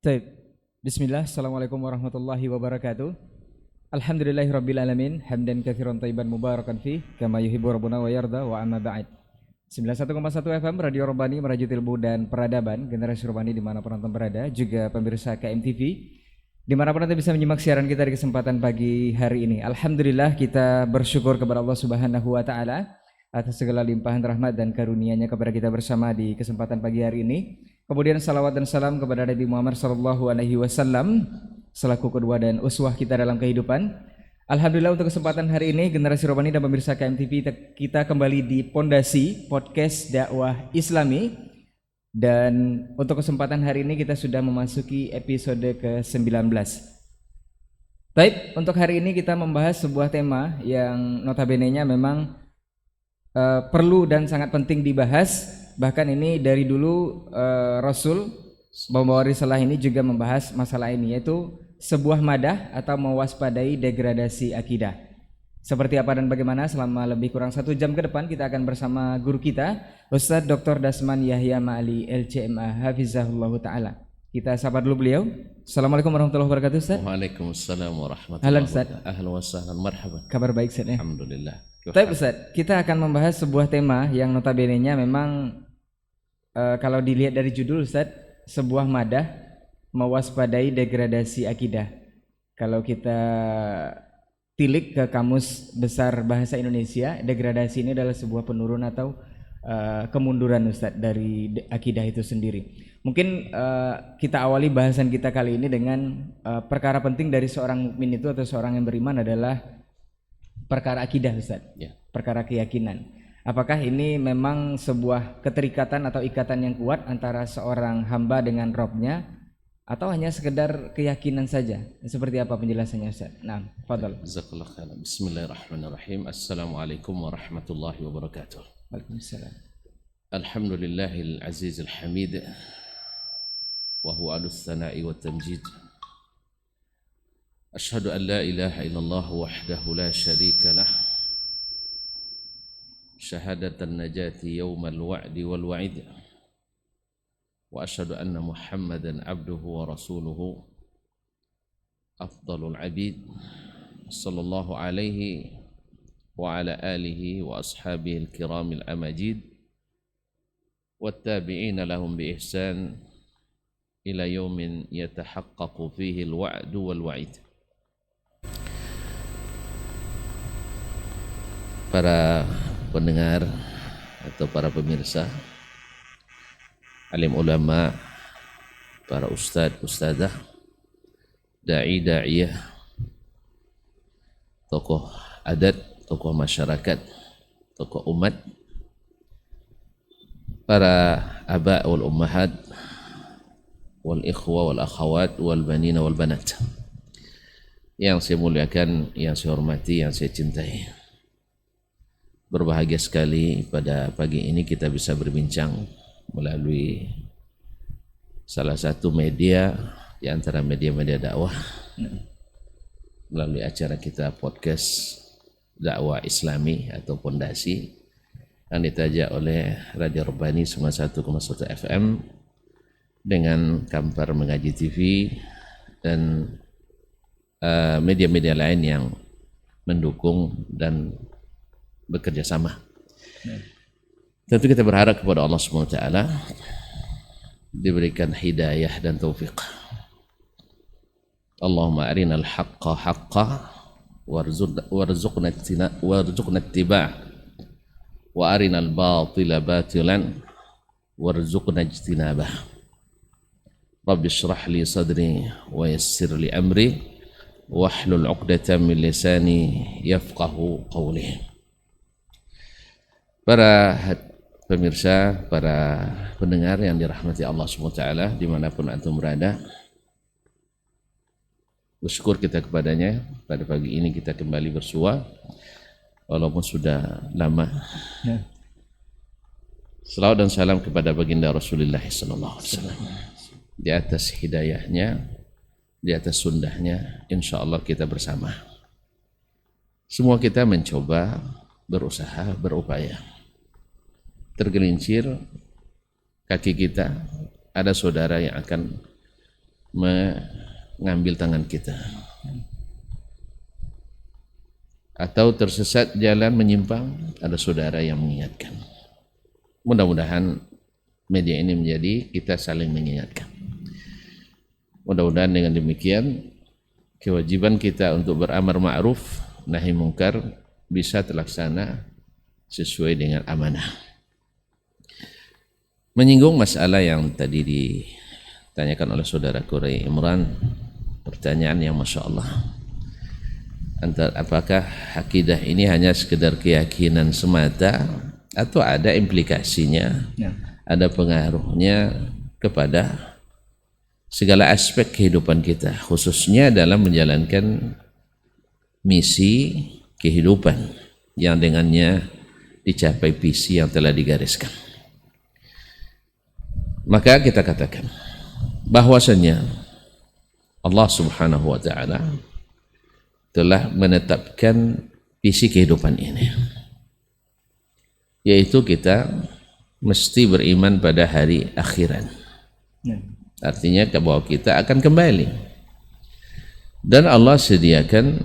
Baik. Bismillah, Assalamualaikum warahmatullahi wabarakatuh. Alhamdulillahirrabbilalamin. Hamdan katsiran thayyiban mubarakan fi kama yuhibbu rabbuna wa yarda wa amma ba'd. 91,1 FM Radio Robani merajut ilmu dan peradaban generasi Robani dimanapun Anda berada, juga pemirsa KMTV dimanapun Anda bisa menyimak siaran kita di kesempatan pagi hari ini. Alhamdulillah, kita bersyukur kepada Allah Subhanahu wa Ta'ala atas segala limpahan rahmat dan karunia-Nya kepada kita bersama di kesempatan pagi hari ini. Kemudian salawat dan salam kepada Nabi Muhammad SAW selaku kedua dan uswah kita dalam kehidupan. Alhamdulillah, untuk kesempatan hari ini generasi Robani dan pemirsa KMTV kita kembali di Pondasi Podcast Dakwah Islami. Dan untuk kesempatan hari ini kita sudah memasuki episode ke-19. Baik, untuk hari ini kita membahas sebuah tema yang notabene-nya memang perlu dan sangat penting dibahas. Bahkan ini dari dulu Rasul membawa risalah ini juga membahas masalah ini, yaitu sebuah madah atau mewaspadai degradasi akidah. Seperti apa dan bagaimana, selama lebih kurang 1 jam ke depan kita akan bersama guru kita Ustadz Dr. Dasman Yahya Ma'ali LCMA Hafizahullah Ta'ala. Kita sapa dulu beliau. Assalamualaikum warahmatullahi wabarakatuh, Ustadz. Waalaikumsalam warahmatullahi wabarakatuh. Ahlan wa sahlan, marhaban. Kabar baik, Ustadz ya? Alhamdulillah. Baik, Ustadz, kita akan membahas sebuah tema yang notabene-nya memang kalau dilihat dari judul, Ustadz, sebuah madah mewaspadai degradasi akidah. Kalau kita tilik ke Kamus Besar Bahasa Indonesia, degradasi ini adalah sebuah penurunan atau kemunduran, Ustadz, dari akidah itu sendiri. Mungkin kita awali bahasan kita kali ini dengan perkara penting dari seorang mukmin itu atau seorang yang beriman adalah perkara akidah, Ustadz, ya. Perkara keyakinan. Apakah ini memang sebuah keterikatan atau ikatan yang kuat antara seorang hamba dengan Robnya, atau hanya sekedar keyakinan saja? Seperti apa penjelasannya, Ustaz? Nah, fadhal. Jazakallahu khairan. Bismillahirrahmanirrahim. Assalamualaikum warahmatullahi wabarakatuh. Waalaikumsalam. Alhamdulillahil azizil hamid wa huwa alus sana'i wat tamjid. Ashhadu an la ilaha illallah wahdahu la syarika lah. Syahadatan najati yawmal wa'di wal wa'id. Wa asyhadu anna Muhammadan abduhu wa rasuluhu afdalul abid sallallahu alaihi wa ala alihi wa ashabihi al-kiramil amajid wattabi'ina lahum bi ihsan ila yawmin yatahaqqaqu fihi al-wa'du wal wa'id. Para pendengar atau para pemirsa, alim ulama, para ustadz, ustadzah, da'i, da'iyah, tokoh adat, tokoh masyarakat, tokoh umat, para aba wal ummahat, wal ikhwa wal akhawat, wal banina wal banat, yang saya muliakan, yang saya hormati, yang saya cintai. Berbahagia sekali pada pagi ini kita bisa berbincang melalui salah satu media di antara media-media dakwah, melalui acara kita podcast dakwah Islami atau Pondasi yang ditajak oleh Radio Robani 91,1 FM dengan Kampar Mengaji TV dan media-media lain yang mendukung dan bekerja sama. Tentu kita berharap kepada Allah Subhanahu wa taala diberikan hidayah dan taufik. Allahumma arinal haqqa haqqa warzuqna ittiba' wa arinal batila batilan warzuqna ijtinabah. Rabbi shrah li sadri wa yassir li amri wahlul 'uqdatam min lisani yafqahu qawli. Para pemirsa, para pendengar yang dirahmati Allah SWT dimanapun antum berada, bersyukur kita kepadanya. Pada pagi ini kita kembali bersua walaupun sudah lama. Salawat dan salam kepada baginda Rasulullah SAW. Di atas hidayahnya, di atas sunnahnya, insya Allah kita bersama. Semua kita mencoba, berusaha, berupaya. Tergelincir kaki kita, ada saudara yang akan mengambil tangan kita, atau tersesat jalan menyimpang, ada saudara yang mengingatkan. Mudah-mudahan media ini menjadi kita saling mengingatkan. Mudah-mudahan dengan demikian kewajiban kita untuk beramar ma'ruf nahi mungkar bisa terlaksana sesuai dengan amanah. Menyinggung masalah yang tadi ditanyakan oleh saudara Ray Imran, pertanyaan yang Masya Allah, apakah akidah ini hanya sekedar keyakinan semata atau ada implikasinya, ada pengaruhnya kepada segala aspek kehidupan kita, khususnya dalam menjalankan misi kehidupan yang dengannya dicapai visi yang telah digariskan. Maka kita katakan bahwasanya Allah Subhanahu wa taala telah menetapkan visi kehidupan ini, yaitu kita mesti beriman pada hari akhirat. Artinya bahwa kita akan kembali, dan Allah sediakan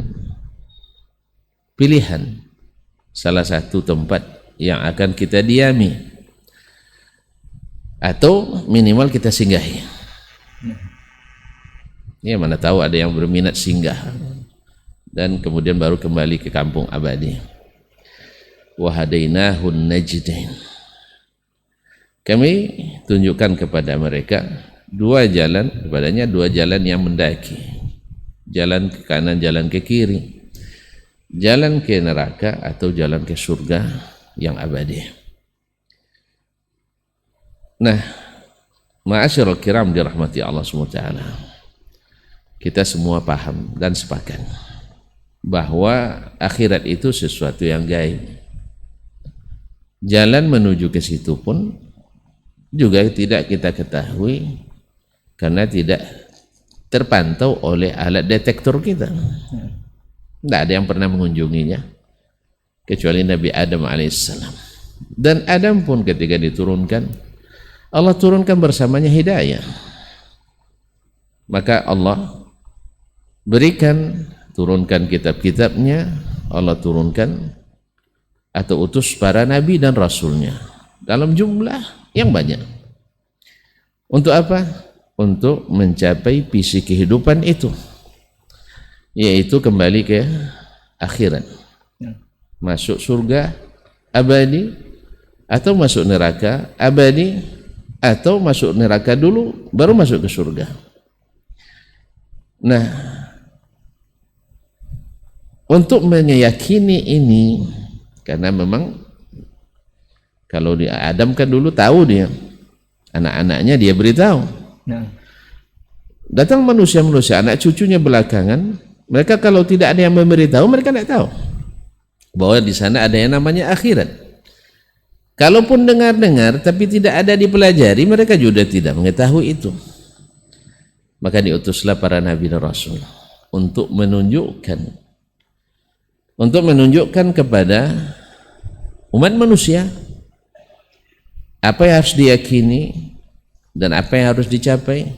pilihan salah satu tempat yang akan kita diami atau minimal kita singgahi. Ya, mana tahu ada yang berminat singgah dan kemudian baru kembali ke kampung abadi. Wa hadainahun najdain. Kami tunjukkan kepada mereka dua jalan, kepadanya dua jalan yang mendaki, jalan ke kanan, jalan ke kiri, jalan ke neraka atau jalan ke surga yang abadi. Nah, ma'asyiral kiram dirahmati Allah SWT, kita semua paham dan sepakat bahwa akhirat itu sesuatu yang gaib. Jalan menuju ke situ pun juga tidak kita ketahui karena tidak terpantau oleh alat detektor kita. Tidak ada yang pernah mengunjunginya kecuali Nabi Adam alaihissalam. Dan Adam pun ketika diturunkan, Allah turunkan bersamanya hidayah. Maka Allah turunkan kitab-kitabnya, Allah turunkan atau utus para nabi dan rasulnya dalam jumlah yang banyak. Untuk apa? Untuk mencapai visi kehidupan itu, yaitu kembali ke akhirat, masuk surga abadi atau masuk neraka abadi, atau masuk neraka dulu baru masuk ke surga. Nah, untuk meyakini ini, karena memang kalau di Adam kan dulu tahu dia, anak-anaknya dia beritahu. Datang manusia-manusia, anak cucunya belakangan, mereka kalau tidak ada yang memberitahu, mereka tidak tahu bahwa di sana ada yang namanya akhirat. Kalaupun dengar-dengar tapi tidak ada dipelajari, mereka juga tidak mengetahui itu. Maka diutuslah para nabi dan rasul untuk menunjukkan kepada umat manusia apa yang harus diyakini dan apa yang harus dicapai.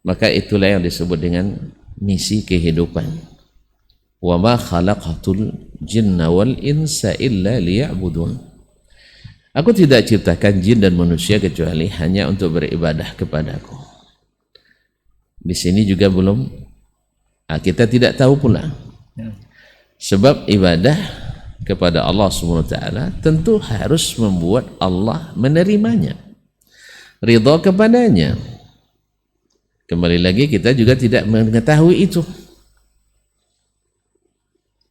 Maka itulah yang disebut dengan misi kehidupan. Wa ma khalaqatul jinna wal insa illa liya'budun. Aku tidak ciptakan jin dan manusia kecuali hanya untuk beribadah kepadaku. Di sini juga belum, kita tidak tahu pula. Sebab ibadah kepada Allah SWT tentu harus membuat Allah menerimanya, ridha kepadanya. Kembali lagi kita juga tidak mengetahui itu.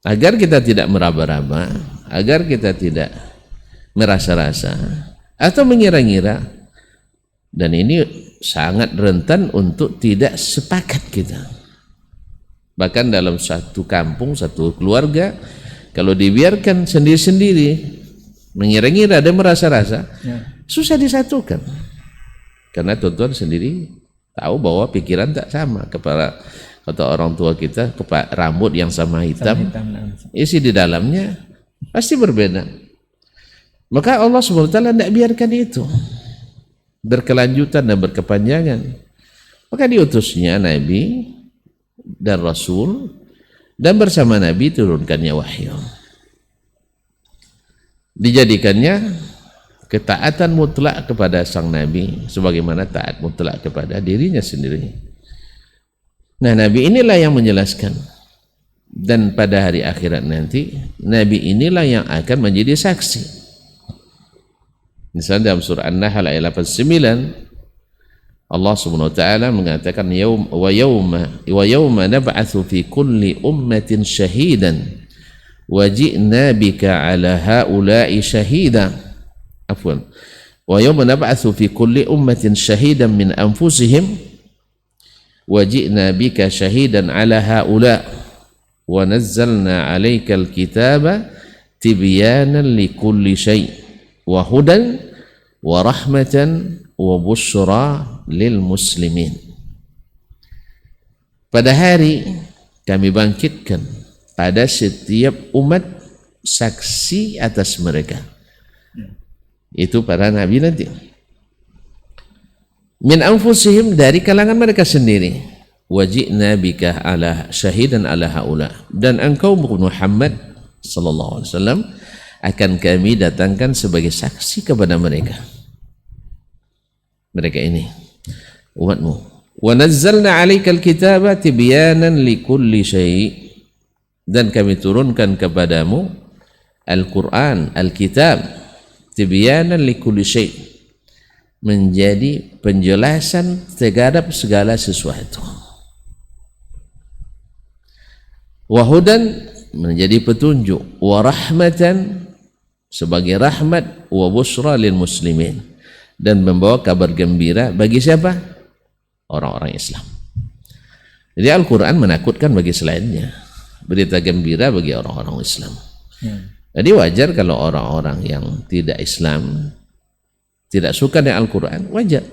Agar kita tidak meraba-raba, agar kita tidak merasa-rasa atau mengira-ngira, dan ini sangat rentan untuk tidak sepakat kita. Bahkan dalam satu kampung, satu keluarga, kalau dibiarkan sendiri-sendiri mengira-ngira dan merasa-rasa, susah disatukan. Karena tuan-tuan sendiri tahu bahwa pikiran tak sama. Kata orang tua kita, rambut yang sama hitam, isi di dalamnya pasti berbeda. Maka Allah SWT tidak biarkan itu berkelanjutan dan berkepanjangan. Maka diutusnya Nabi dan Rasul, dan bersama Nabi turunkannya wahyu. Dijadikannya ketaatan mutlak kepada sang Nabi sebagaimana taat mutlak kepada dirinya sendiri. Nah, Nabi inilah yang menjelaskan, dan pada hari akhirat nanti Nabi inilah yang akan menjadi saksi. Misalnya dalam surah An-Nahl ayat 89, Allah Subhanahu wa taala mengatakan wa yawma nab'atsu fi kulli ummatin syahidan wa ji'na bika 'ala haula'i syahida. Afwan. Wa yawma nab'atsu fi kulli ummatin syahidan min anfusihim wa ji'na bika syahidan 'ala haula' wa nazzalna 'alaikal kitaba tibyanan likulli syai' wa hudan wa rahmatan wa busyra lil muslimin. Pada hari kami bangkitkan pada setiap umat saksi atas mereka, itu para nabi nanti, min anfusihim, dari kalangan mereka sendiri, waji'na bika ala syahidan ala haula, dan engkau Muhammad sallallahu alaihi wasallam akan kami datangkan sebagai saksi kepada mereka ini, umatmu. Wa nazzalna 'alaikal kitaba tibyanan likulli syai', dan kami turunkan kepadamu Al-Qur'an, Al-Kitab, tibyanan likulli syai', menjadi penjelasan terhadap segala sesuatu. Wa hudan, menjadi petunjuk, wa rahmatan, sebagai rahmat, wa busyra lil muslimin, dan membawa kabar gembira bagi siapa? Orang-orang Islam. Jadi Al-Quran menakutkan bagi selainnya, berita gembira bagi orang-orang Islam. Jadi wajar kalau orang-orang yang tidak Islam tidak suka dengan Al-Quran, wajar.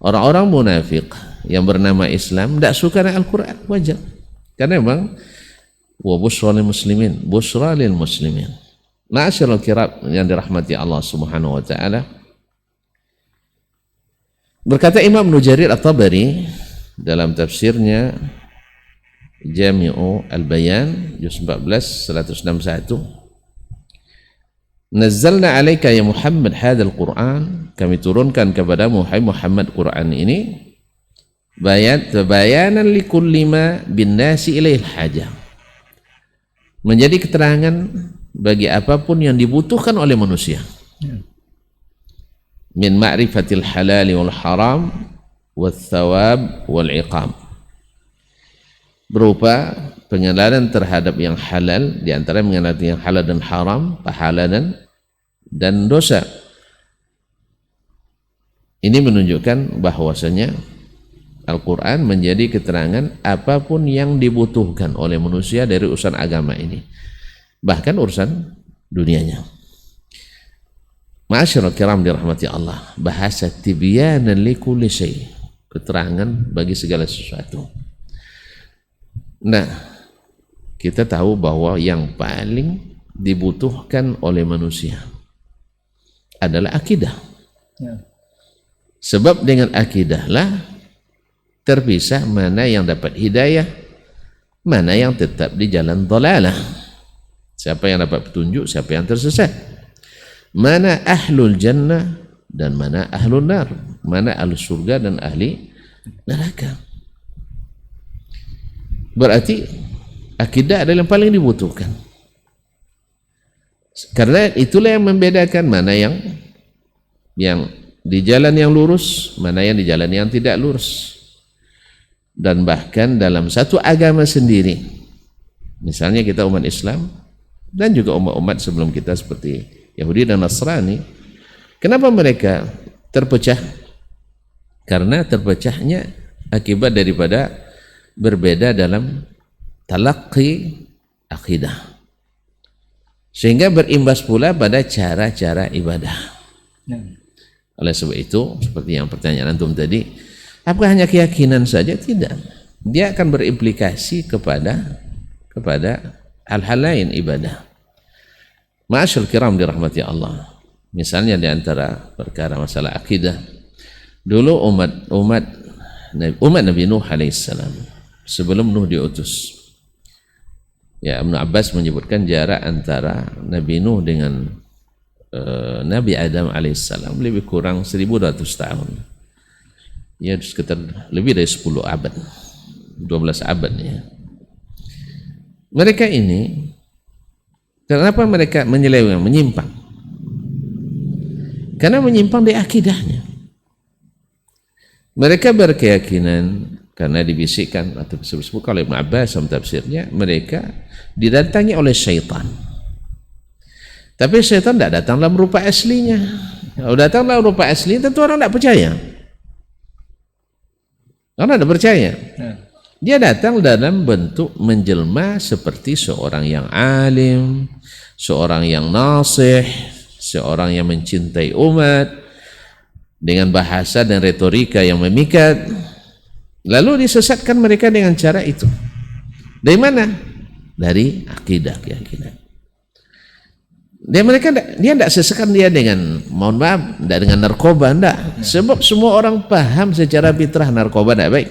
Orang-orang munafik yang bernama Islam tidak suka dengan Al-Quran, wajar. Karena memang wa busyra lil muslimin, busyra lil muslimin. Ma'asyiral kiram yang dirahmati Allah Subhanahu wa taala. Berkata Imam Ibnu Jarir At-Tabari dalam tafsirnya Jami'u Al-Bayan juz 14 161, nazzalna 'alaika ya Muhammad hadzal Qur'an, kami turunkan kepadamu hai Muhammad Quran ini, bayanan likulli ma bin nasi ilaihil hajah, menjadi keterangan bagi apapun yang dibutuhkan oleh manusia, min ma'rifatil halali wal haram wal thawab wal iqam, berupa pengenalan terhadap yang halal, di antara mengenal yang halal dan haram, pahala dan dosa. Ini menunjukkan bahwasanya Al-Quran menjadi keterangan apapun yang dibutuhkan oleh manusia dari urusan agama ini, bahkan urusan dunianya. Ma'asyiral kiram dirahmati Allah, bahasa tibyanan likulli syai', keterangan bagi segala sesuatu. Nah, kita tahu bahwa yang paling dibutuhkan oleh manusia adalah akidah. Sebab dengan akidahlah terpisah mana yang dapat hidayah, mana yang tetap di jalan dhalalah, siapa yang dapat petunjuk, siapa yang tersesat, mana ahlul jannah dan mana ahlul nar, mana ahli surga dan ahli neraka. Berarti akidah adalah yang paling dibutuhkan, karena itulah yang membedakan mana yang di jalan yang lurus, mana yang di jalan yang tidak lurus. Dan bahkan dalam satu agama sendiri, misalnya kita umat Islam dan juga umat-umat sebelum kita seperti Yahudi dan Nasrani, kenapa mereka terpecah? Karena terpecahnya akibat daripada berbeda dalam talaqi akidah, sehingga berimbas pula pada cara-cara ibadah. Oleh sebab itu, seperti yang pertanyaan antum tadi, apakah hanya keyakinan saja? Tidak, dia akan berimplikasi kepada hal-hal lain ibadah. Ma'asyil kiram dirahmati Allah. Misalnya di antara perkara masalah akidah, dulu umat umat Nabi Nuh alaihissalam sebelum Nuh diutus. Ya, Ibnu Abbas menyebutkan jarak antara Nabi Nuh dengan Nabi Adam alaihissalam lebih kurang 1200 tahun. Ya, sekitar lebih dari 10 abad, 12 abad ya. Mereka ini, kenapa mereka menyeleweng, menyimpang? Karena menyimpang di akidahnya. Mereka berkeyakinan, karena dibisikkan atau disebut oleh Ibnu Abbas dalam tafsirnya, mereka didatangi oleh syaitan. Tapi syaitan tidak datang dalam rupa aslinya. Kalau datang dalam rupa asli, tentu orang tidak percaya. Orang tidak percaya. Dia datang dalam bentuk menjelma seperti seorang yang alim, seorang yang nasih, seorang yang mencintai umat, dengan bahasa dan retorika yang memikat. Lalu disesatkan mereka dengan cara itu. Dari mana? Dari akidah, keyakinan. Dia tidak sesatkan dia dengan, mohon maaf, tidak dengan narkoba, tidak. Sebab semua orang paham secara fitrah narkoba tidak baik.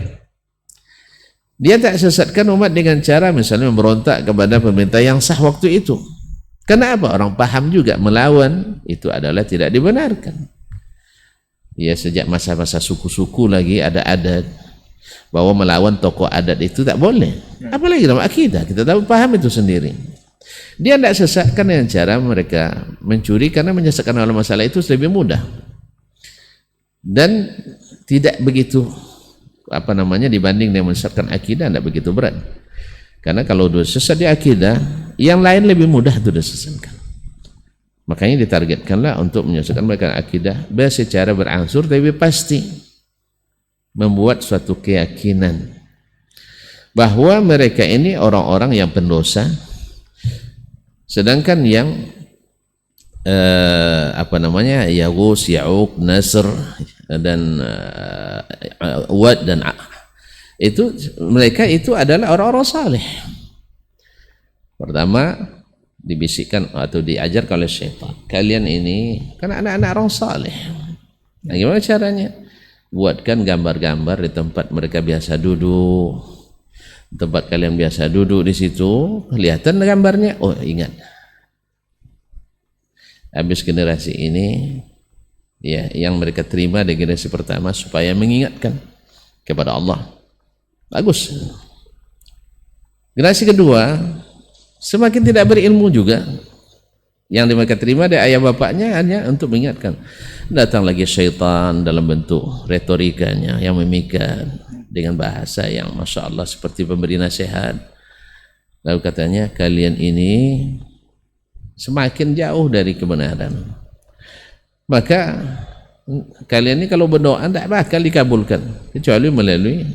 Dia tak sesatkan umat dengan cara misalnya memberontak kepada pemerintah yang sah waktu itu. Kenapa? Orang paham juga melawan itu adalah tidak dibenarkan. Ya, sejak masa-masa suku-suku lagi ada adat bahwa melawan tokoh adat itu tak boleh. Apalagi dalam akidah, kita tahu paham itu sendiri. Dia tidak sesatkan dengan cara mereka mencuri, karena menyesatkan dalam masalah itu lebih mudah dan tidak begitu dibanding dengan menyesatkan akidah, tidak begitu berat. Karena kalau sudah sesat di akidah, yang lain lebih mudah itu disesatkan. Makanya ditargetkanlah untuk menyesatkan mereka akidah secara berangsur tapi pasti, membuat suatu keyakinan bahwa mereka ini orang-orang yang pendosa, sedangkan yang Yaghus, Ya'uq, Nasr dan Wad dan itu, mereka itu adalah orang-orang saleh. Pertama dibisikkan atau diajarkan oleh syaitan, kalian ini kan anak-anak orang saleh. Nah, gimana caranya? Buatkan gambar-gambar di tempat mereka biasa duduk, tempat kalian biasa duduk di situ, kelihatan gambarnya. Oh, ingat. Habis generasi ini, ya, yang mereka terima di generasi pertama supaya mengingatkan kepada Allah. Bagus. Generasi kedua semakin tidak berilmu juga. Yang mereka terima dari ayah bapaknya hanya untuk mengingatkan. Datang lagi syaitan dalam bentuk retorikanya yang memikat dengan bahasa yang masya Allah seperti pemberi nasihat. Lalu katanya, kalian ini semakin jauh dari kebenaran. Maka kalian ini kalau berdoa tidak bakal dikabulkan kecuali melalui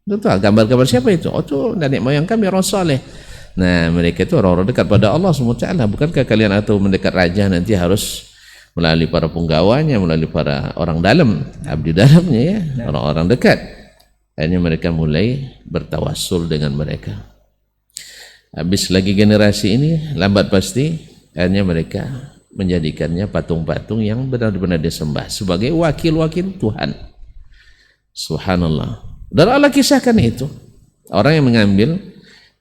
gambar-gambar siapa itu? Oh, itu nenek moyang kami orang saleh. Nah, mereka itu orang-orang dekat pada Allah SWT. Bukankah kalian atau mendekat raja nanti harus melalui para penggawanya, melalui para orang dalam, abdi dalamnya ya, orang-orang dekat. Akhirnya mereka mulai bertawassul dengan mereka. Habis lagi generasi ini, lambat pasti, akhirnya mereka menjadikannya patung-patung yang benar-benar disembah sebagai wakil-wakil Tuhan. Subhanallah. Dan Allah kisahkan itu. Orang yang mengambil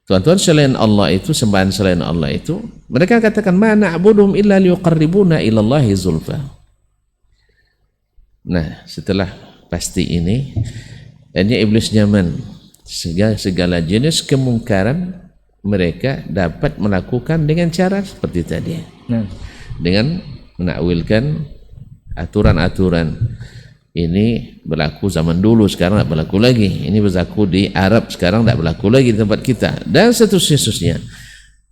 Tuhan-Tuhan selain Allah itu, sembahan selain Allah itu, mereka katakan, ma na'buduhum illa liqarribuna ilallahi zulfa. Nah, setelah pasti ini, hanya iblis nyaman segala jenis kemungkaran mereka dapat melakukan dengan cara seperti tadi. Dengan menakwilkan aturan-aturan. Ini berlaku zaman dulu, sekarang tidak berlaku lagi. Ini berlaku di Arab, sekarang tidak berlaku lagi di tempat kita, dan seterusnya.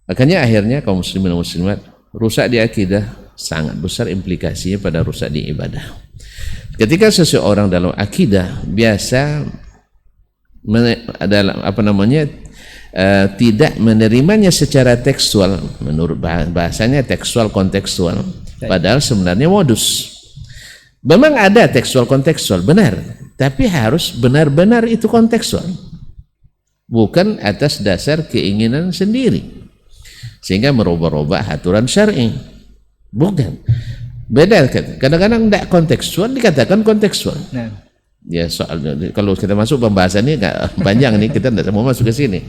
Makanya akhirnya kaum muslimin dan muslimat rusak di akidah, sangat besar implikasinya pada rusak di ibadah. Ketika seseorang dalam akidah biasa tidak menerimanya secara tekstual, menurut bahasanya tekstual kontekstual, padahal sebenarnya modus. Memang ada tekstual kontekstual, benar, tapi harus benar-benar itu kontekstual, bukan atas dasar keinginan sendiri sehingga merubah-rubah aturan syar'i. Bukan, beda. Kadang-kadang tidak kontekstual dikatakan kontekstual. Ya soal kalau kita masuk pembahasan ini nggak panjang nih, kita tidak mau masuk ke sini.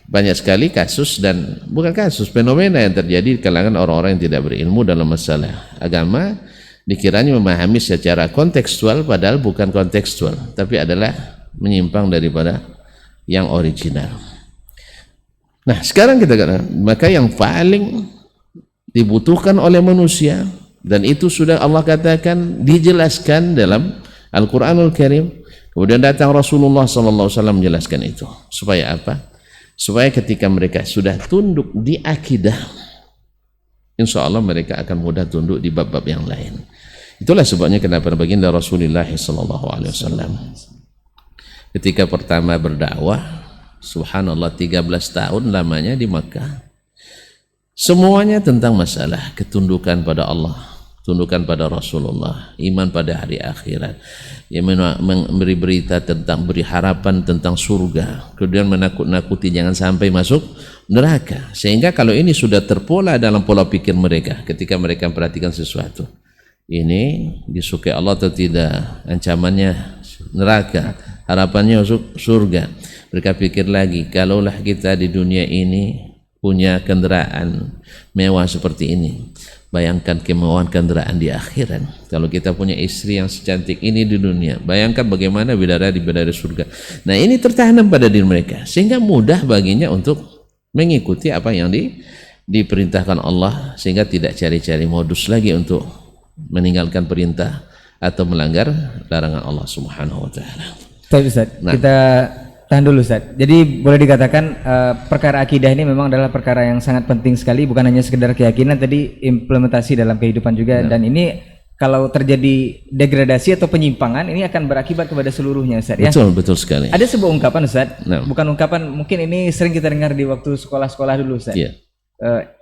Banyak sekali kasus dan bukan kasus, fenomena yang terjadi di kalangan orang-orang yang tidak berilmu dalam masalah agama, dikiranya memahami secara kontekstual padahal bukan kontekstual, tapi adalah menyimpang daripada yang original. Nah, sekarang kita katakan, maka yang paling dibutuhkan oleh manusia, dan itu sudah Allah katakan, dijelaskan dalam Al-Quranul Karim, kemudian datang Rasulullah SAW menjelaskan itu. Supaya apa? Supaya ketika mereka sudah tunduk di akidah, insya Allah mereka akan mudah tunduk di bab-bab yang lain. Itulah sebabnya kenapa baginda Rasulullah SAW ketika pertama berdakwah, subhanallah 13 tahun lamanya di Makkah, semuanya tentang masalah ketundukan pada Allah, tundukan pada Rasulullah, iman pada hari akhirat, yang memberi berita tentang, beri harapan tentang surga, kemudian menakut-nakuti jangan sampai masuk neraka. Sehingga kalau ini sudah terpola dalam pola pikir mereka ketika mereka memperhatikan sesuatu, ini disukai Allah atau tidak, ancamannya neraka, harapannya masuk surga, mereka pikir lagi, kalaulah kita di dunia ini punya kendaraan mewah seperti ini, bayangkan kemewahan kendaraan di akhirat. Kalau kita punya istri yang secantik ini di dunia, bayangkan bagaimana bidadari surga. Nah, ini tertanam pada diri mereka sehingga mudah baginya untuk mengikuti apa yang diperintahkan Allah, sehingga tidak cari-cari modus lagi untuk meninggalkan perintah atau melanggar larangan Allah Subhanahu wa taala. Ustaz, kita tahan dulu Ustaz. Jadi boleh dikatakan perkara akidah ini memang adalah perkara yang sangat penting sekali, bukan hanya sekedar keyakinan, tadi implementasi dalam kehidupan juga. Dan ini kalau terjadi degradasi atau penyimpangan, ini akan berakibat kepada seluruhnya Ustaz. Betul, betul sekali. Ada sebuah ungkapan Ustaz, bukan ungkapan, mungkin ini sering kita dengar di waktu sekolah-sekolah dulu Ustaz.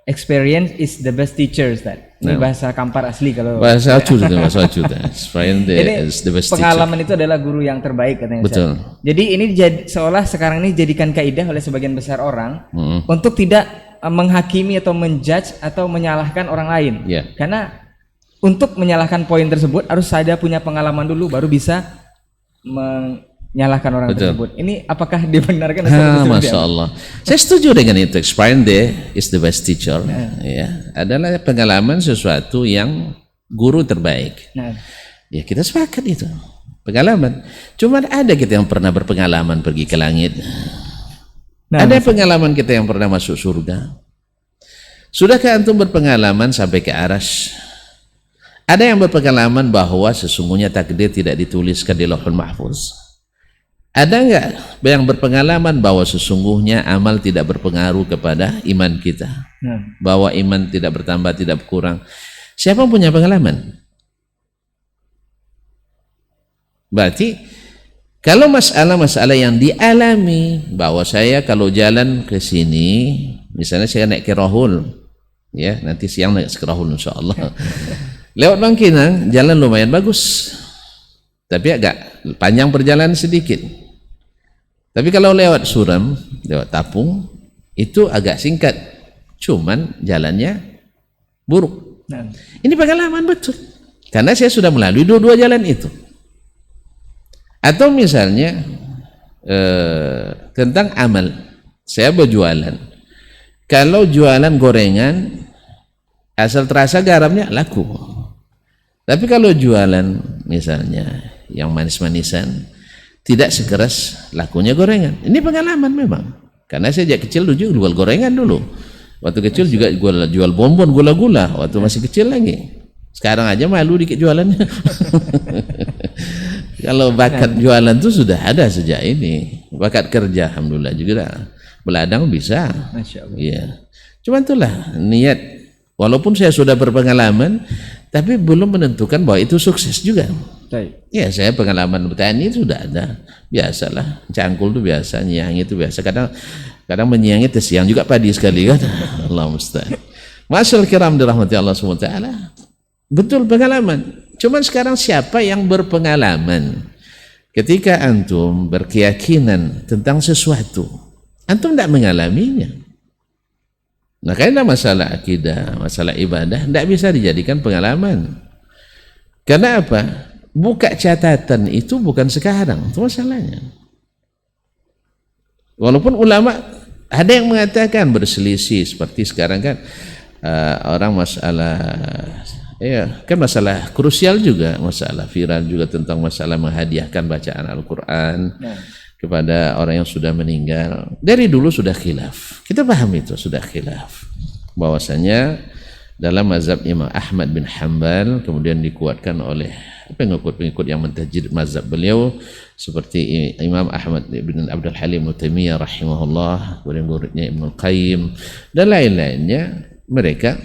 Experience is the best teacher Ustaz. Ini bahasa Kampar asli, kalau bahasa Acu itu, bahasa Acu. Experience is the best pengalaman teacher. Itu adalah guru yang terbaik katanya Ustaz. Betul. Jadi ini seolah sekarang ini dijadikan kaidah oleh sebagian besar orang untuk tidak menghakimi atau menjudge atau menyalahkan orang lain. Karena untuk menyalahkan poin tersebut harus ada punya pengalaman dulu baru bisa menyalahkan orang tersebut. Ini apakah dibenarkan? Masya Allah. Saya setuju dengan itu. Experience is the best teacher. Ya, adalah pengalaman sesuatu yang guru terbaik. Ya, kita sepakat itu. Pengalaman. Cuma ada kita yang pernah berpengalaman pergi ke langit. Ada pengalaman kita yang pernah masuk surga. Sudahkah antum berpengalaman sampai ke Arsy? Ada yang berpengalaman bahwa sesungguhnya takdir tidak dituliskan di Lauhul Mahfuz? Ada enggak yang berpengalaman bahwa sesungguhnya amal tidak berpengaruh kepada iman kita? Bahwa iman tidak bertambah, tidak berkurang. Siapa punya pengalaman? Berarti kalau masalah-masalah yang dialami, bahwa saya kalau jalan ke sini, misalnya saya naik ke Rahul, ya nanti siang naik ke Rahul insyaallah. Lewat Bangkinang, jalan lumayan bagus, tapi agak panjang perjalanan sedikit. Tapi kalau lewat Suram, lewat Tapung, itu agak singkat, cuman jalannya buruk. Ini pengalaman betul, karena saya sudah melalui dua-dua jalan itu. Atau misalnya tentang amal, saya berjualan. Kalau jualan gorengan, asal terasa garamnya laku. Tapi kalau jualan misalnya yang manis-manisan, tidak sekeras lakunya gorengan. Ini pengalaman memang. Karena saya sejak kecil dulu jual gorengan dulu. Waktu kecil juga jual bonbon, gula-gula. Waktu masih kecil lagi. Sekarang aja malu dikit jualannya. Kalau bakat jualan itu sudah ada sejak ini. Bakat kerja, alhamdulillah juga. Beladang bisa. Masya Allah. Ya. Cuma itulah niat. Walaupun saya sudah berpengalaman, tapi belum menentukan bahwa itu sukses juga. Ya, saya pengalaman bertani sudah ada. Biasalah, cangkul itu biasa, nyiang itu biasa. Kadang menyiangi tersiang juga padi sekali kan. Allah musta'an. Masyaallah kiram dirahmati Allah SWT. Betul pengalaman. Cuman sekarang siapa yang berpengalaman? Ketika antum berkeyakinan tentang sesuatu, antum tidak mengalaminya. Nah, karena masalah akidah, masalah ibadah tidak bisa dijadikan pengalaman. Karena apa? buka catatan itu bukan sekarang, itu masalahnya. Walaupun ulama ada yang mengatakan berselisih seperti sekarang kan, orang masalah kan masalah krusial juga, masalah viral juga tentang masalah menghadiahkan bacaan Al-Quran kepada orang yang sudah meninggal. Dari dulu sudah khilaf, kita paham itu sudah khilaf, bahwasanya dalam mazhab Imam Ahmad bin Hanbal, kemudian dikuatkan oleh pengikut-pengikut yang mentajid mazhab beliau seperti Imam Ahmad bin Abdul Halim Taimiyah rahimahullah, kemudian muridnya Ibnu Qayyim dan lain-lainnya, mereka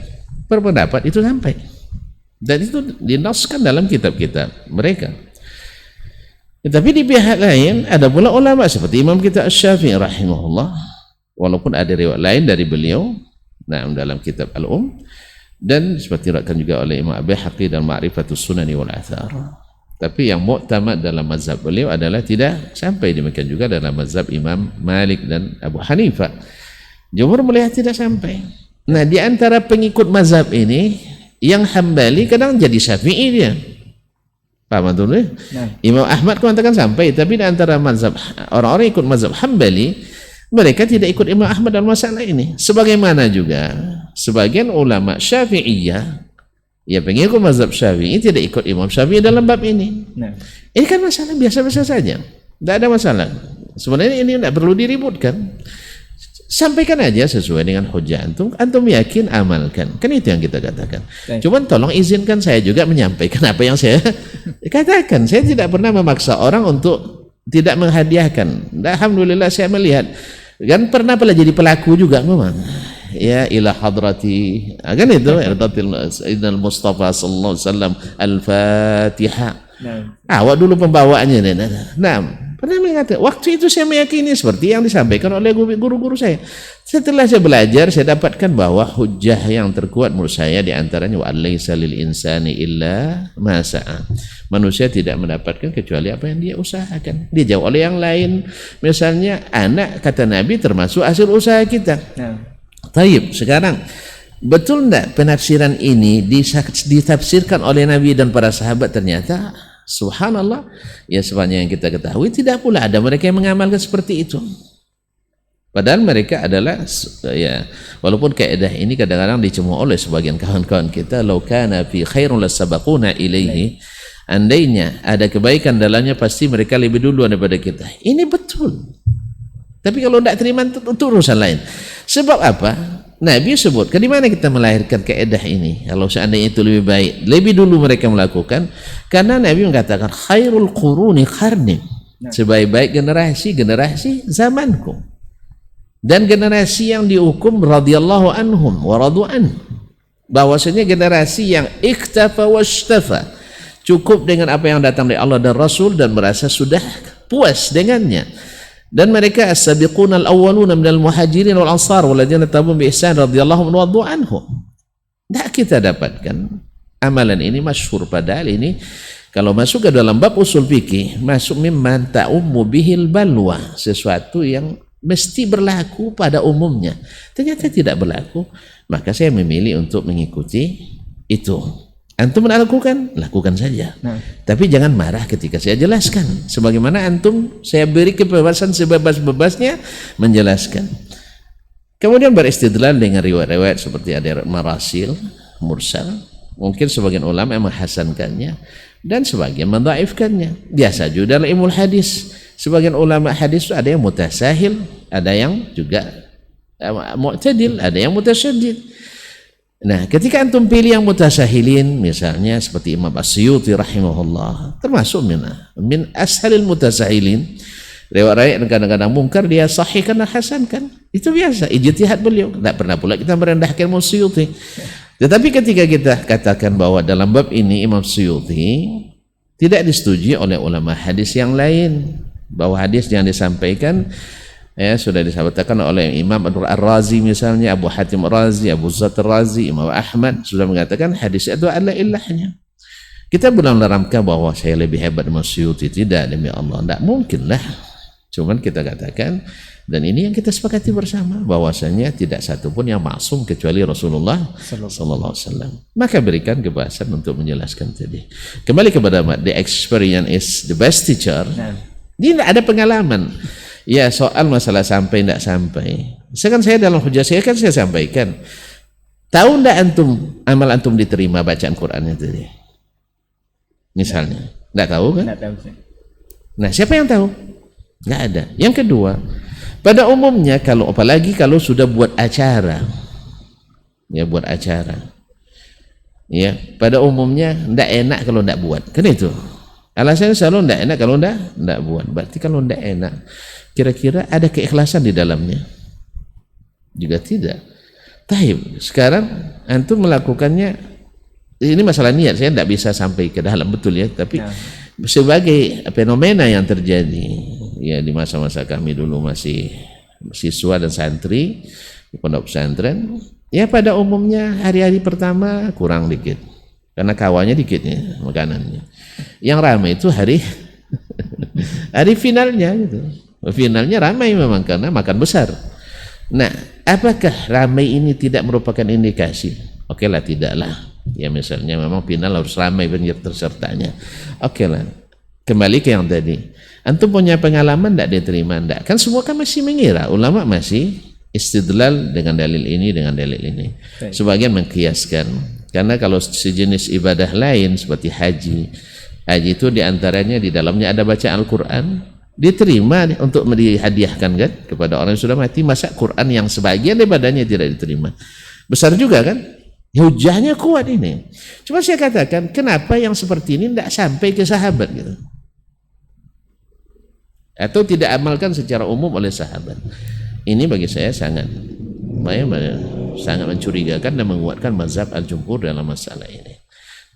berpendapat itu sampai, dan itu dinaskan dalam kitab-kitab mereka. Tetapi di pihak lain ada pula ulama seperti Imam kita Asy-Syafi'i rahimahullah, walaupun ada riwayat lain dari beliau dalam kitab dan seperti diriwayatkan juga oleh Imam Al-Baihaqi dan Ma'rifatus Sunani wal Athar. Tapi yang muktamad dalam mazhab beliau adalah tidak sampai, demikian juga dalam mazhab Imam Malik dan Abu Hanifah. Jumhur melihat tidak sampai. Nah, di antara pengikut mazhab ini yang Hambali kadang jadi Syafi'i dia. Paham antum? Imam Ahmad mengatakan sampai, tapi di antara mazhab orang-orang ikut mazhab Hambali, mereka tidak ikut Imam Ahmad dalam masalah ini. Sebagaimana juga sebagian ulama Syafi'iyah, ya pengikut mazhab Syafi'i tidak ikut Imam Syafi'i dalam bab ini. Ini kan masalah biasa-biasa saja, tidak ada masalah. Sebenarnya ini tidak perlu diributkan. Sampaikan aja sesuai dengan hujah antum yakin, amalkan. Kan itu yang kita katakan. Cuman tolong izinkan saya juga menyampaikan apa yang saya katakan. Saya tidak pernah memaksa orang untuk tidak menghadiahkan. Alhamdulillah saya melihat, kan pernah pula jadi pelaku juga memang. Ya ila hadrati, kan itu Sayyidina Mustafa sallallahu alaihi wasallam Al-Fatihah. Awak dulu pembawaannya. Pernah mengatakan, waktu itu saya meyakini seperti yang disampaikan oleh guru-guru saya. Setelah saya belajar, saya dapatkan bahwa hujah yang terkuat menurut saya diantaranya wa laisa lil insani illa ma sa'a. Manusia tidak mendapatkan kecuali apa yang dia usahakan. Dia jauh oleh yang lain. Misalnya anak, kata Nabi, termasuk hasil usaha kita. Taib, sekarang betul enggak penafsiran ini ditafsirkan oleh Nabi dan para sahabat? Ternyata subhanallah, ya sepanjang yang kita ketahui tidak pula ada mereka yang mengamalkan seperti itu. Padahal mereka adalah, ya walaupun kaidah ini kadang-kadang dicemooh oleh sebagian kawan-kawan kita, law kana fi khairun lasabaquna ilaihi, andainya ada kebaikan dalamnya pasti mereka lebih dulu daripada kita. Ini betul. Tapi kalau tidak terima itu urusan lain. Sebab apa? Nabi sebutkan di mana kita melahirkan kaidah ini. Kalau seandainya itu lebih baik, lebih dulu mereka melakukan, karena Nabi mengatakan khairul quruni qarni, sebaik-baik generasi zamanku. Dan generasi yang dihukum radhiyallahu anhum wa radu an, bahwasanya generasi yang iktafa washtafa, cukup dengan apa yang datang dari Allah dan Rasul dan merasa sudah puas dengannya. Dan mereka as-sabiquna al-awwaluna minal muhajirin wal ansar walladzina tabi'uhum bi ihsan radhiyallahu anhum. Tidak kita dapatkan amalan ini masyhur, padahal ini kalau masuk ke dalam bab usul fikih masuk mimman ta'ummu bihil balwa, sesuatu yang mesti berlaku pada umumnya. Ternyata tidak berlaku, maka saya memilih untuk mengikuti itu. Antum melakukan, lakukan saja. Tapi jangan marah ketika saya jelaskan. Sebagaimana antum, saya beri kebebasan sebebas-bebasnya menjelaskan. Kemudian beristidlal dengan riwayat-riwayat seperti ada marasil, mursal. Mungkin sebagian ulama yang menghasankannya dan sebagian mendhaifkannya. Biasa juga dalam ilmu hadis. Sebagian ulama hadis itu ada yang mutasahil, ada yang juga mu'tadil, ada yang mutasyaddid. Nah, ketika antum pilih yang mutasahilin, misalnya seperti Imam As-Suyuti rahimahullah, termasuk min ashalil mutasahilin, riwayat kadang-kadang mungkar dia sahihkan dan hasankan, itu biasa, ijtihad beliau. Tidak pernah pula kita merendahkan Imam Suyuti. Tetapi ketika kita katakan bahwa dalam bab ini Imam Suyuti tidak disetujui oleh ulama hadis yang lain, bahwa hadis yang disampaikan sudah disampaikan oleh Imam Ar-Razi misalnya, Abu Hatim Ar-Razi, Abu Zat Ar-Razi, Imam Ahmad sudah mengatakan hadis itu adalah ilahnya. Kita belum menerangkan bahwa saya lebih hebat Imam Suyuti, tidak, demi Allah, tidak mungkin lah. Cuman kita katakan, dan ini yang kita sepakati bersama, bahwasanya tidak satu pun yang maksum kecuali Rasulullah sallallahu alaihi wasallam. Maka berikan kebahasan untuk menjelaskan tadi. Kembali kepada the experience is the best teacher. Dia tidak ada pengalaman. Ya, soal masalah sampai tidak sampai. Sekarang saya dalam hujah saya kan saya sampaikan. Tahu tidak antum amal antum diterima bacaan Qur'annya tadi? Misalnya, tidak tahu kan? Nggak tahu, Ustaz. Nah, siapa yang tahu? Nggak ada. Yang kedua, pada umumnya kalau apalagi kalau sudah buat acara, ya buat acara, ya pada umumnya tidak enak kalau tidak buat, kan itu. Alasannya selalu tidak enak kalau tidak buat. Berarti kalau tidak enak, kira-kira ada keikhlasan di dalamnya? Juga tidak. Taib. Sekarang antum melakukannya, ini masalah niat, saya tidak bisa sampai ke dalam betul ya, tapi sebagai fenomena yang terjadi ya di masa-masa kami dulu masih siswa dan santri di pondok pesantren, ya pada umumnya hari-hari pertama kurang dikit karena kawannya dikitnya makanannya. Yang ramai itu hari hari finalnya gitu. Finalnya ramai memang karena makan besar. Nah, apakah ramai ini tidak merupakan indikasi? Oke lah, tidaklah. Ya misalnya memang final harus ramai pesertanya. Oke lah. Kembali ke yang tadi. Antum punya pengalaman tidak diterima? Tidak. Kan semua kan masih mengira. Ulama masih istidlal dengan dalil ini, dengan dalil ini. Sebagian mengkiaskan. Karena kalau sejenis ibadah lain seperti haji. Haji itu diantaranya di dalamnya ada baca Al-Quran. Diterima untuk dihadiahkan kan kepada orang yang sudah mati. Masa Quran yang sebagian ibadahnya tidak diterima? Besar juga kan? Hujahnya kuat ini. Cuma saya katakan, kenapa yang seperti ini tidak sampai ke sahabat gitu? Atau tidak amalkan secara umum oleh sahabat? Ini bagi saya sangat mencurigakan dan menguatkan mazhab al-jumhur dalam masalah ini.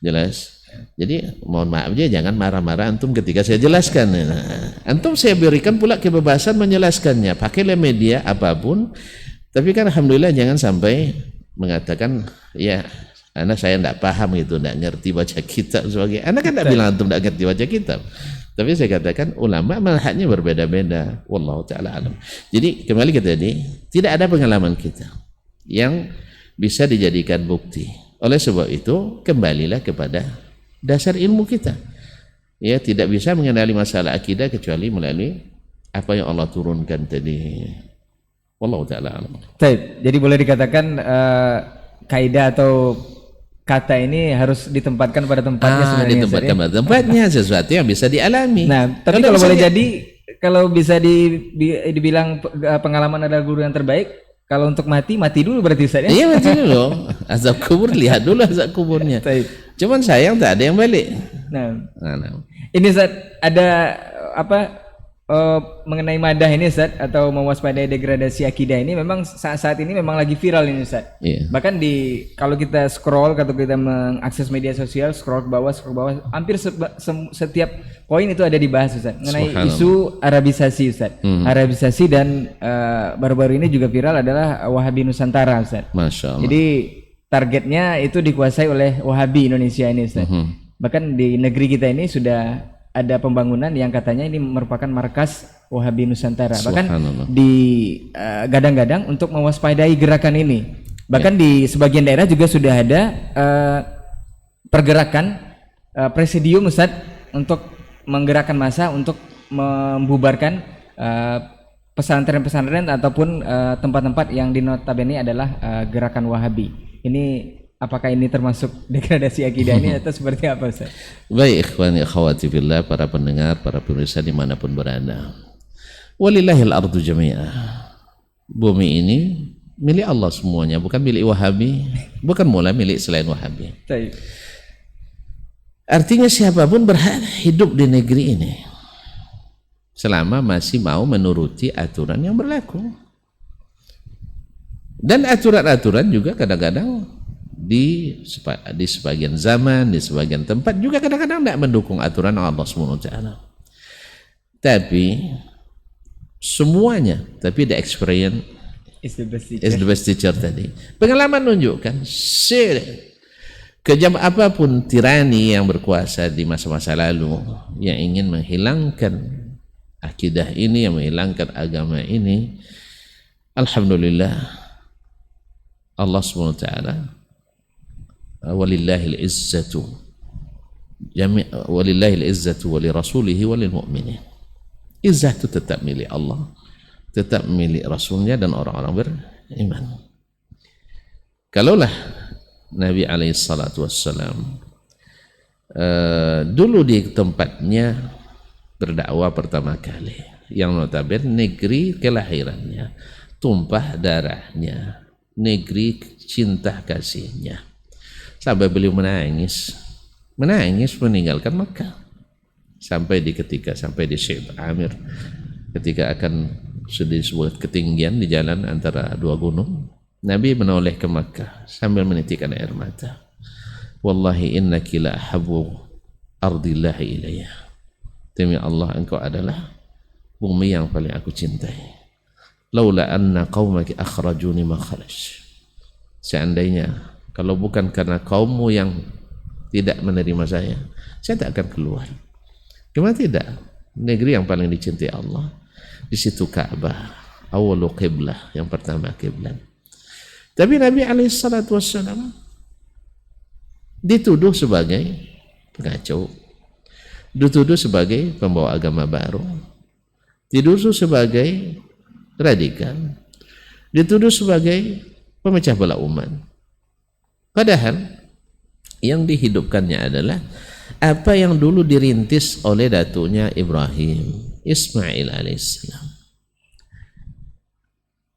Jelas? Jadi mohon maaf aja, jangan marah-marah antum ketika saya jelaskan. Nah, antum saya berikan pula kebebasan menjelaskannya. Pakailah media apapun. Tapi kan alhamdulillah jangan sampai mengatakan ya anak saya tidak paham itu, tidak ngerti baca kitab sebagai anak kan tidak bilang antum tidak ngerti baca kitab, tapi saya katakan ulama manhajnya berbeda-beda. Wallahu taala alam. Jadi kembali ke tadi, tidak ada pengalaman kita yang bisa dijadikan bukti. Oleh sebab itu kembalilah kepada dasar ilmu kita. Ya, tidak bisa mengenali masalah akidah kecuali melalui apa yang Allah turunkan tadi. Wallahu ta'ala alam. Jadi boleh dikatakan kaidah atau kata ini harus ditempatkan pada tempatnya sebenarnya. Ditempatkan pada tempatnya, sesuatu yang bisa dialami. Nah, tapi kalau boleh jadi, kalau bisa dibilang pengalaman adalah guru yang terbaik, kalau untuk mati dulu berarti Ustaz ya? Iya, mati dulu. Azab kubur, lihat dulu azab kuburnya. Cuman sayang tak ada yang balik. Nah. Ini Ustaz, ada apa mengenai madah ini Ustaz, atau mewaspadai degradasi akidah ini memang saat ini memang lagi viral ini Ustaz. Yeah. Bahkan kalau kita scroll atau kita mengakses media sosial, scroll ke bawah, hampir setiap poin itu ada dibahas Ustaz mengenai isu Arabisasi Ustaz. Arabisasi dan baru-baru ini juga viral adalah Wahabi Nusantara Ustaz. Masya Allah. Jadi targetnya itu dikuasai oleh Wahabi Indonesia ini Ustaz. Bahkan di negeri kita ini sudah ada pembangunan yang katanya ini merupakan markas Wahabi Nusantara. Bahkan gadang-gadang untuk mewaspadai gerakan ini. Bahkan di sebagian daerah juga sudah ada pergerakan presidium Ustaz untuk menggerakkan massa untuk membubarkan pesantren-pesantren ataupun tempat-tempat yang dinotabene adalah gerakan Wahabi. Ini apakah ini termasuk degradasi akidah ini atau seperti apa Ustaz? Baik ikhwani akhwati fillah, para pendengar, para pemirsa dimanapun berada. Walillahil ardu jami'ah. Bumi ini milik Allah semuanya, bukan milik Wahabi, bukan mula milik selain Wahabi. Artinya siapapun berhak hidup di negeri ini selama masih mau menuruti aturan yang berlaku. Dan aturan-aturan juga kadang-kadang di sebagian zaman, di sebagian tempat juga kadang-kadang tidak mendukung aturan Allah SWT. Tapi semuanya, tapi the experience is the best teacher tadi. Pengalaman menunjukkan kejam apapun tirani yang berkuasa di masa-masa lalu yang ingin menghilangkan akidah ini, yang menghilangkan agama ini, alhamdulillah Allah SWT walillahil izzatu walillahil izzatu wa lirasulihi wa lilmu'minin. Izzah itu tetap milik Allah, tetap milik Rasulnya dan orang-orang beriman. Kalaulah Nabi alaihissalatu wassalam dulu di tempatnya berdakwah pertama kali, yang notabene negeri kelahirannya, tumpah darahnya, negeri cinta kasihnya, sampai beliau menangis meninggalkan Makkah, sampai di Syekh Amir ketika akan di sebuah ketinggian di jalan antara dua gunung, Nabi menoleh ke Makkah sambil menitikkan air mata. Wallahi innaki la ahabbu ardillahi ilayya. Demi Allah, engkau adalah bumi yang paling aku cintai. Laula anna qaumaki akhrajuni ma kharaj. Seandainya kalau bukan karena kaummu yang tidak menerima saya tak akan keluar. Cuma tidak, negeri yang paling dicintai Allah, di situ Ka'bah, awwalu qiblah, yang pertama kiblat. Tapi Nabi alaihissalatu wassalam dituduh sebagai pengacau, dituduh sebagai pembawa agama baru, dituduh sebagai radikal, dituduh sebagai pemecah belah umat. Padahal yang dihidupkannya adalah apa yang dulu dirintis oleh datunya Ibrahim, Ismail alaihissalam.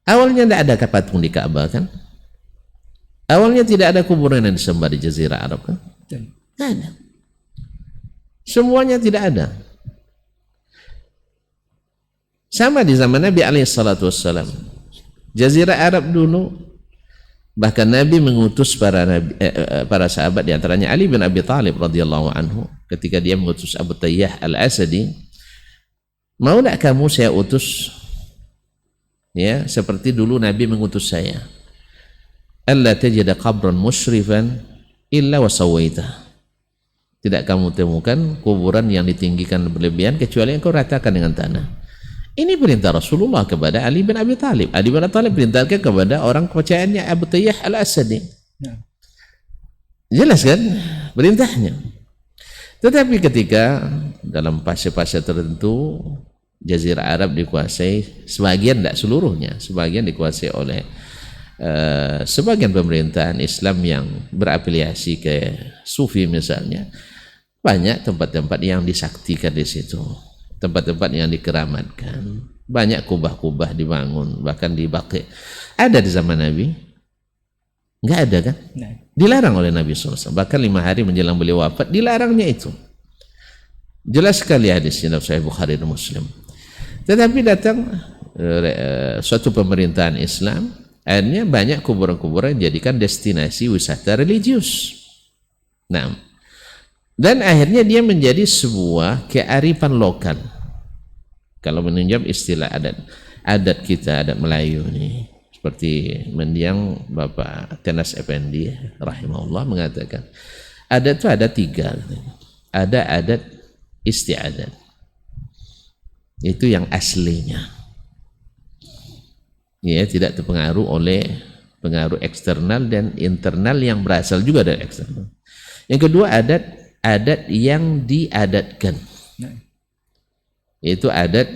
Awalnya tidak ada patung di Ka'bah kan? Awalnya tidak ada kuburan yang disembah di Jazirah Arab kan? Tidak ada. Semuanya tidak ada. Sama di zaman Nabi alaihissalatu wassalam. Jazirah Arab dulu, bahkan Nabi mengutus para sahabat, di antaranya Ali bin Abi Thalib radhiyallahu anhu, ketika dia mengutus Abu Tayyah al-Asadi, mau tak kamu saya utus ya seperti dulu Nabi mengutus saya, alla tajida qabran musyrifan illa wa sawaita. Tidak kamu temukan kuburan yang ditinggikan berlebihan kecuali engkau ratakan dengan tanah. Ini perintah Rasulullah kepada Ali bin Abi Thalib. Ali bin Abi Thalib perintahkan kepada orang kepercayaannya Abu Tayyah al-Asadi. Jelas kan perintahnya. Tetapi ketika dalam fase-fase tertentu Jazirah Arab dikuasai, sebagian, tidak seluruhnya, sebagian dikuasai oleh sebagian pemerintahan Islam yang berafiliasi ke Sufi misalnya. Banyak tempat-tempat yang disaktikan di situ, tempat-tempat yang dikeramatkan, banyak kubah-kubah dibangun, bahkan di Baqi. Ada di zaman Nabi? Enggak ada kan? Dilarang oleh Nabi SAW. Bahkan 5 hari menjelang beliau wafat, dilarangnya itu. Jelas sekali hadisnya dalam Sahih Bukhari dan Muslim. Tetapi datang suatu pemerintahan Islam, akhirnya banyak kuburan-kuburan dijadikan destinasi wisata religius. Nah, dan akhirnya dia menjadi sebuah kearifan lokal. Kalau menunjam istilah adat kita, adat Melayu nih, seperti mendiang Bapak Tenas Effendi rahimahullah mengatakan, adat itu ada 3. Ada adat istiadat, itu yang aslinya, ya, tidak terpengaruh oleh pengaruh eksternal dan internal yang berasal juga dari eksternal. Yang kedua, adat yang diadatkan, itu adat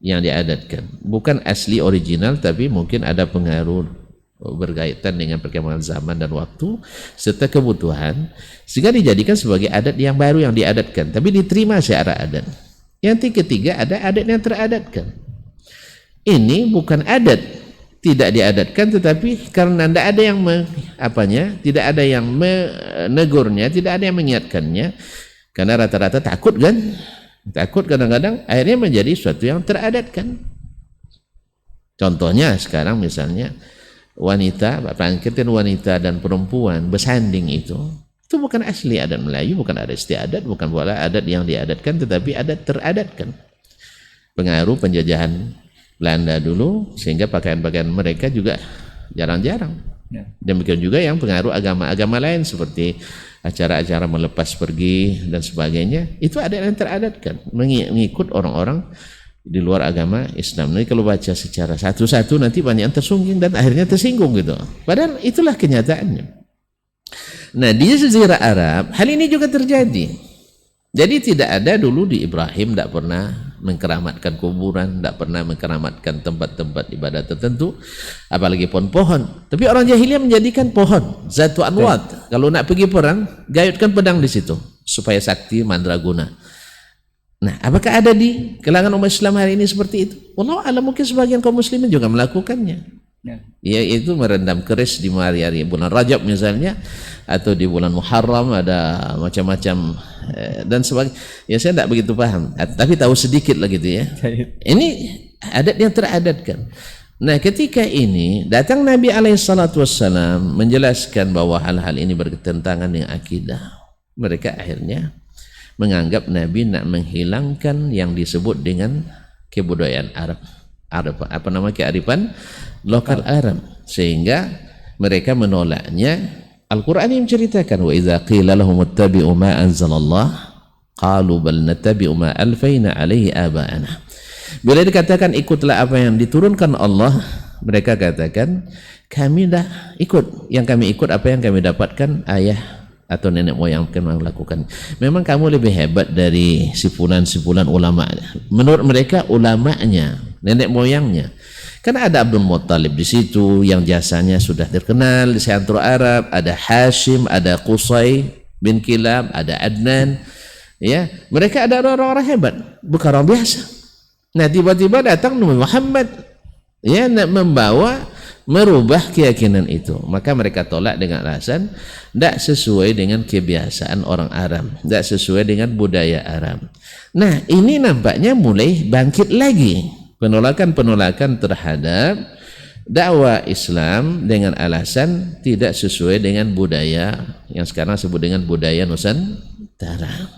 yang diadatkan, bukan asli original, tapi mungkin ada pengaruh berkaitan dengan perkembangan zaman dan waktu serta kebutuhan, sehingga dijadikan sebagai adat yang baru yang diadatkan, tapi diterima secara adat. Yang ketiga, ada adat yang teradatkan. Ini bukan adat tidak diadatkan, tetapi karena tidak ada yang tidak ada yang menegurnya, tidak ada yang mengingatkannya, karena rata-rata takut kan, takut kadang-kadang, akhirnya menjadi sesuatu yang teradatkan. Contohnya sekarang misalnya wanita, pangkatan wanita dan perempuan bersanding itu bukan asli adat Melayu, bukan adat istiadat, bukan pula adat yang diadatkan, tetapi adat teradatkan. Pengaruh penjajahan Belanda dulu, sehingga pakaian-pakaian mereka juga jarang-jarang. Demikian juga yang pengaruh agama-agama lain, seperti acara-acara melepas pergi dan sebagainya, itu adat yang teradatkan, mengikut orang-orang di luar agama Islam. Nanti kalau baca secara satu-satu nanti banyak yang tersungking dan akhirnya tersinggung gitu. Padahal itulah kenyataannya. Nah, di Jazirah Arab hal ini juga terjadi. Jadi tidak ada dulu di Ibrahim, tidak pernah mengkeramatkan kuburan, tidak pernah mengkeramatkan tempat-tempat ibadah tertentu, apalagi pohon-pohon. Tapi orang jahiliyah menjadikan pohon zatu anwat. Kalau nak pergi perang, gayutkan pedang di situ supaya sakti mandraguna. Nah, apakah ada di kalangan umat Islam hari ini seperti itu? Wallahu a'lam, mungkin sebagian kaum muslimin juga melakukannya. Yaitu merendam keris di hari-hari bulan Rajab misalnya, atau di bulan Muharram ada macam-macam dan sebagainya. Ya saya tidak begitu paham, tapi tahu sedikit lah gitu ya. Ini adat yang teradatkan. Nah, ketika ini datang Nabi SAW menjelaskan bahwa hal-hal ini bertentangan dengan akidah. Mereka akhirnya menganggap Nabi nak menghilangkan yang disebut dengan kebudayaan Arab, kearifan lokal Arab, sehingga mereka menolaknya. Al-Quran yang menceritakan wa idza qila lahum ittabi'u ma anzalallah qalu bal nattabi'u ma alfayna alaihi aba'ana. Bila dikatakan ikutlah apa yang diturunkan Allah, mereka katakan kami dah ikut, yang kami ikut apa yang kami dapatkan ayah atau nenek moyang kami lakukan. Memang kamu lebih hebat dari sifulan ulama. Menurut mereka ulamanya, nenek moyangnya. Karena ada Abdul Muttalib di situ yang jasanya sudah terkenal di seantero Arab, ada Hashim, ada Qusay bin Kilab, ada Adnan. Ya, mereka ada orang-orang hebat, bukan orang biasa. Nah, tiba-tiba datang Nabi Muhammad ya nak merubah keyakinan itu. Maka mereka tolak dengan alasan tidak sesuai dengan kebiasaan orang Arab, tidak sesuai dengan budaya Arab. Nah, ini nampaknya mulai bangkit lagi penolakan-penolakan terhadap dakwah Islam dengan alasan tidak sesuai dengan budaya yang sekarang sebut dengan budaya Nusantara.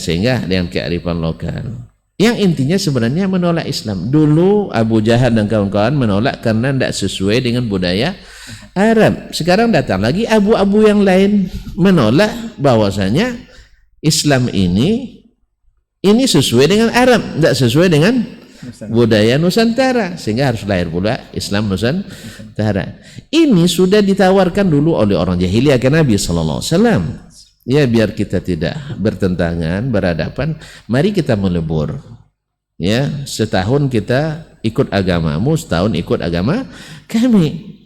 Sehingga dengan kearifan lokal. Yang intinya sebenarnya menolak Islam. Dulu Abu Jahal dan kawan-kawan menolak karena tidak sesuai dengan budaya Arab. Sekarang datang lagi abu-abu yang lain menolak bahwasanya Islam ini sesuai dengan Arab, tidak sesuai dengan budaya Nusantara, sehingga harus lahir pula Islam Nusantara. Ini sudah ditawarkan dulu oleh orang jahiliyah ke Nabi sallallahu alaihi wasallam. Ya, biar kita tidak bertentangan, berhadapan, mari kita melebur. Ya, setahun kita ikut agamamu, setahun ikut agama kami.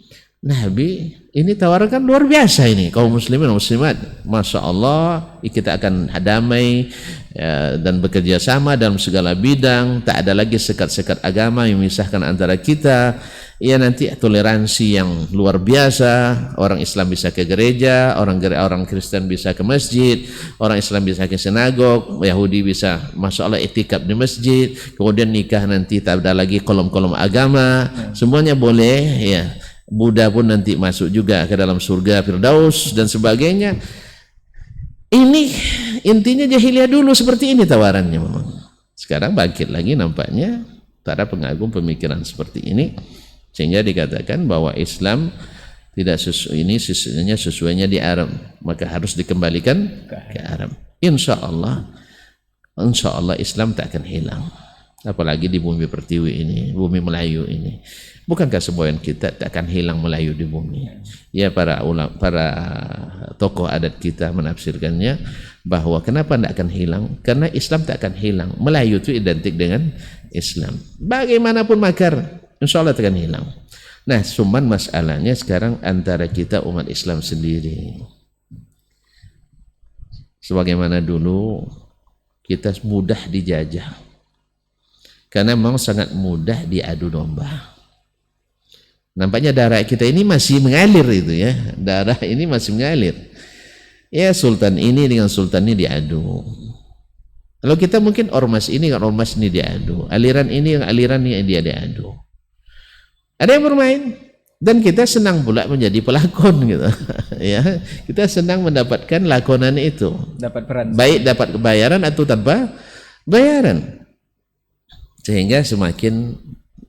Nabi ini tawarkan luar biasa ini kaum muslimin dan muslimat. Masya Allah, kita akan damai ya, dan bekerja sama dalam segala bidang. Tak ada lagi sekat-sekat agama yang memisahkan antara kita. Ya, nanti toleransi yang luar biasa. Orang Islam bisa ke gereja, orang Kristen bisa ke masjid, orang Islam bisa ke sinagog, Yahudi bisa Masya Allah itikaf di masjid. Kemudian nikah nanti tak ada lagi kolom-kolom agama. Semuanya boleh ya. Buddha pun nanti masuk juga ke dalam surga Firdaus dan sebagainya. Ini intinya jahiliyah dulu seperti ini tawarannya memang. Sekarang bangkit lagi nampaknya para pengagum pemikiran seperti ini, sehingga dikatakan bahwa Islam tidak sesuainya di Arab, maka harus dikembalikan ke Arab. Insya Allah Islam tak akan hilang, apalagi di bumi pertiwi ini, bumi Melayu ini. Bukankah semboyan kita tak akan hilang Melayu di bumi? Ya, para tokoh adat kita menafsirkannya bahwa kenapa tidak akan hilang? Karena Islam tak akan hilang. Melayu itu identik dengan Islam. Bagaimanapun makar, insya Allah tak akan hilang. Nah, cuman masalahnya sekarang antara kita umat Islam sendiri. Sebagaimana dulu kita mudah dijajah. Karena memang sangat mudah diadu domba. Nampaknya darah kita ini masih mengalir itu ya. Darah ini masih mengalir. Ya, sultan ini dengan sultan ini diadu. Kalau kita mungkin ormas ini dengan ormas ini diadu. Aliran ini dengan aliran ini dia diadu. Ada yang bermain dan kita senang pula menjadi pelakon gitu. Ya, kita senang mendapatkan lakonan itu. Dapat peran. Baik dapat kebayaran atau tanpa bayaran. Sehingga semakin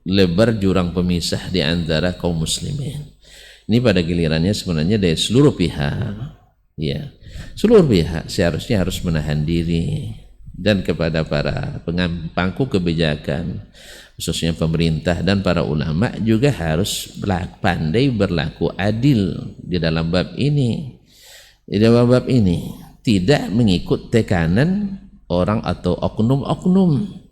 lebar jurang pemisah di antara kaum muslimin. Ini pada gilirannya sebenarnya dari seluruh pihak, ya, seluruh pihak seharusnya harus menahan diri dan kepada para pemangku kebijakan khususnya pemerintah dan para ulama juga harus pandai berlaku adil di dalam bab ini. Di dalam bab ini tidak mengikut tekanan orang atau oknum-oknum.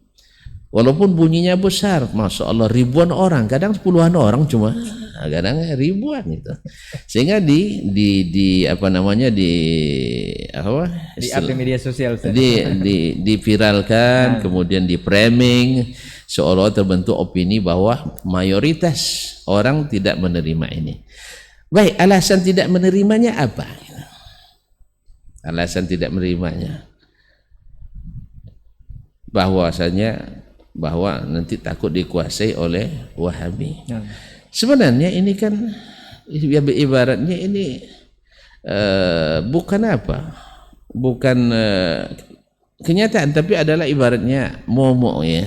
Walaupun bunyinya besar, masya Allah ribuan orang, kadang puluhan orang cuma, kadang ribuan itu, sehingga di apa namanya di media sosial, diviralkan, kemudian di framing, seolah terbentuk opini bahwa mayoritas orang tidak menerima ini. Baik, alasan tidak menerimanya apa? Alasan tidak menerimanya bahwa nanti takut dikuasai oleh Wahabi. Sebenarnya ini kan ibaratnya ini bukan kenyataan, tapi adalah ibaratnya momok ya.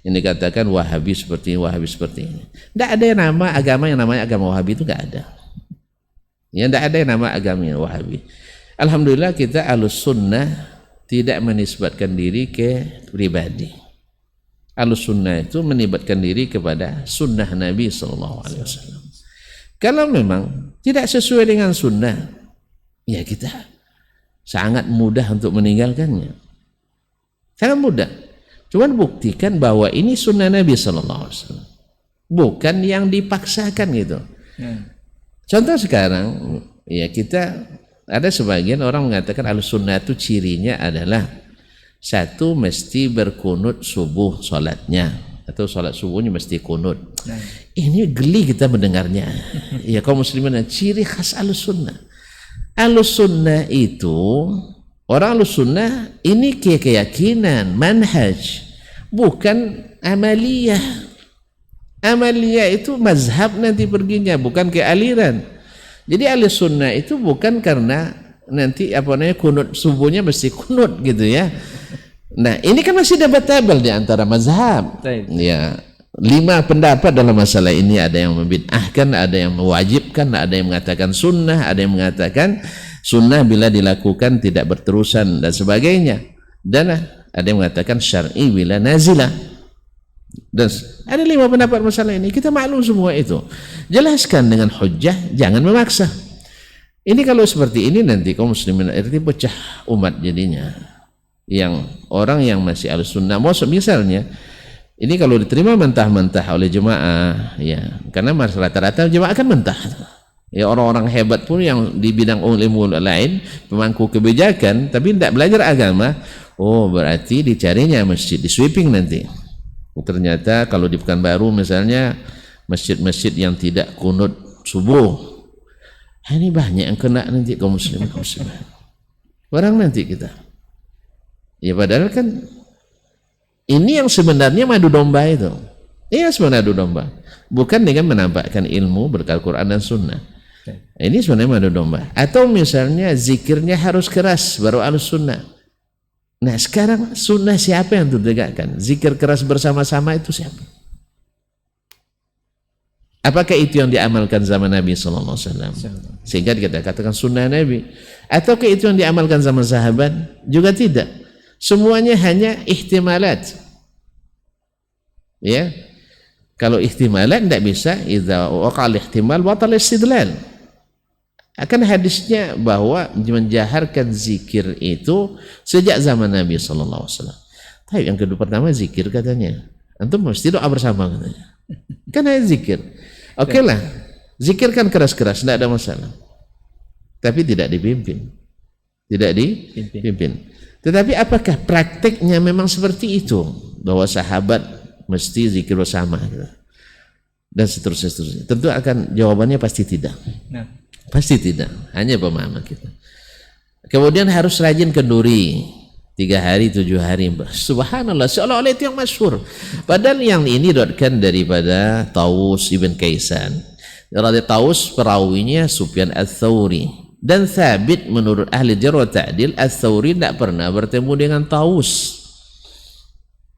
Ini dikatakan Wahabi seperti ini. Tidak ada yang nama agama yang namanya agama Wahabi, itu nggak ada. Ya, tidak ada yang nama agama Wahabi. Alhamdulillah kita Ahlus Sunnah tidak menisbatkan diri ke pribadi. Ahlus Sunnah itu menibatkan diri kepada sunnah Nabi SAW. Kalau memang tidak sesuai dengan sunnah, ya kita sangat mudah untuk meninggalkannya. Sangat mudah. Cuman buktikan bahwa ini sunnah Nabi SAW, bukan yang dipaksakan gitu. Contoh sekarang, ya kita ada sebagian orang mengatakan Ahlus Sunnah itu cirinya adalah satu, mesti berkunut subuh sholatnya, atau sholat subuhnya mesti kunut. Ini geli kita mendengarnya. Ya kaum muslimin, ciri khas Ahlus Sunnah. Ahlus Sunnah itu, orang Ahlus Sunnah ini keyakinan, manhaj, bukan amaliyah. Amaliyah itu mazhab nanti perginya, bukan ke aliran. Jadi Ahlus Sunnah itu bukan karena nanti kunut subuhnya mesti kunut gitu ya. Nah, ini kan masih debatable di antara mazhab. Ya, 5 pendapat dalam masalah ini, ada yang membid'ahkan, ada yang mewajibkan, ada yang mengatakan sunnah, ada yang mengatakan sunnah bila dilakukan tidak berterusan dan sebagainya. Dan ada yang mengatakan syar'i bila nazilah. Dan ada 5 pendapat masalah ini, kita maklum semua itu. Jelaskan dengan hujjah, jangan memaksa. Ini kalau seperti ini nanti kaum muslimin itu pecah umat jadinya. Yang orang yang masih Ahlus Sunnah, misalnya ini kalau diterima mentah-mentah oleh jemaah, ya karena rata-rata jemaah kan mentah. Ya orang-orang hebat pun yang di bidang ilmu lain, pemangku kebijakan, tapi tidak belajar agama, oh berarti dicarinya masjid, di sweeping nanti. Ternyata kalau di Pekanbaru misalnya masjid-masjid yang tidak kunut subuh, ini banyak yang kena nanti kaum muslimin. Orang nanti kita. Ya padahal kan ini yang sebenarnya madu domba itu. Iya sebenarnya madu domba. Bukan dengan menampakkan ilmu berkat Quran dan Sunnah. Ini sebenarnya madu domba. Atau misalnya zikirnya harus keras baru Ahlus Sunnah. Nah sekarang sunnah siapa yang ditegakkan? Zikir keras bersama-sama itu siapa? Apakah itu yang diamalkan zaman Nabi SAW? Sehingga kita katakan sunnah Nabi. Ataukah itu yang diamalkan zaman sahabat? Juga tidak. Semuanya hanya ihtimalat. Ya. Kalau ihtimalat tidak bisa, idza waqal ihtimal batal istidlal. Akan hadisnya bahwa menjaharkan zikir itu sejak zaman Nabi sallallahu alaihi wasallam. Tapi yang kedua pertama zikir katanya. Antum mesti doa bersama katanya. Kan ada zikir. Oke lah. Zikirkan keras-keras tidak ada masalah. Tapi tidak dipimpin. Tidak dipimpin. Tetapi apakah prakteknya memang seperti itu, bahwa sahabat mesti zikir bersama dan seterusnya. Tentu akan jawabannya pasti tidak. Pasti tidak, hanya pemahaman kita. Kemudian harus rajin kenduri 3 hari 7 hari. Subhanallah, seolah-olah itu yang masyhur. Padahal yang ini diriwayatkan daripada Tawus ibn Kaisan. Tawus perawinya Sufyan Ats-Tsauri. Dan Thabit menurut ahli jarh wa ta'dil, Ats-Tsauri tidak pernah bertemu dengan Tawus.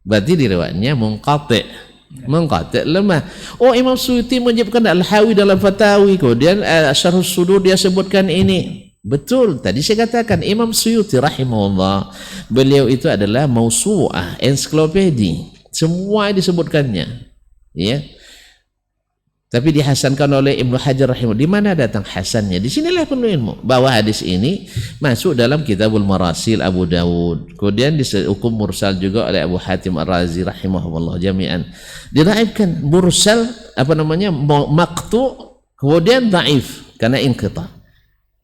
Berarti diriwayatnya munqati'. Mengkata lemah. Oh, Imam Suyuti menyebutkan Al-Hawi dalam Fatawi, kemudian Syarhus Sudur dia sebutkan ini. Betul, tadi saya katakan Imam Suyuti rahimahullah, beliau itu adalah mausu'ah, ensiklopedi, semua disebutkannya, ya. Tapi dihasankan oleh Ibnu Hajar rahimahullah. Di mana datang hasannya? Di sinilah penuh ilmu bahwa hadis ini masuk dalam Kitabul Marasil Abu Dawud. Kemudian dihukum mursal juga oleh Abu Hatim Ar-Razi rahimahullah jami'an. Diraibkan mursal maqtu, kemudian dhaif karena inqita.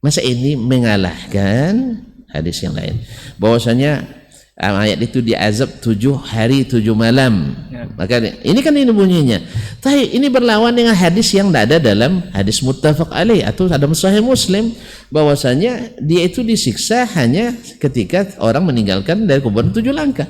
Masa ini mengalahkan hadis yang lain? Bahwasanya ayat itu diazab 7 hari 7 malam. Maka ini kan ini bunyinya. Tapi ini berlawan dengan hadis yang tidak ada dalam hadis muttafaq alaih atau dalam sahih Muslim, bahwasanya dia itu disiksa hanya ketika orang meninggalkan dari kuburan 7 langkah.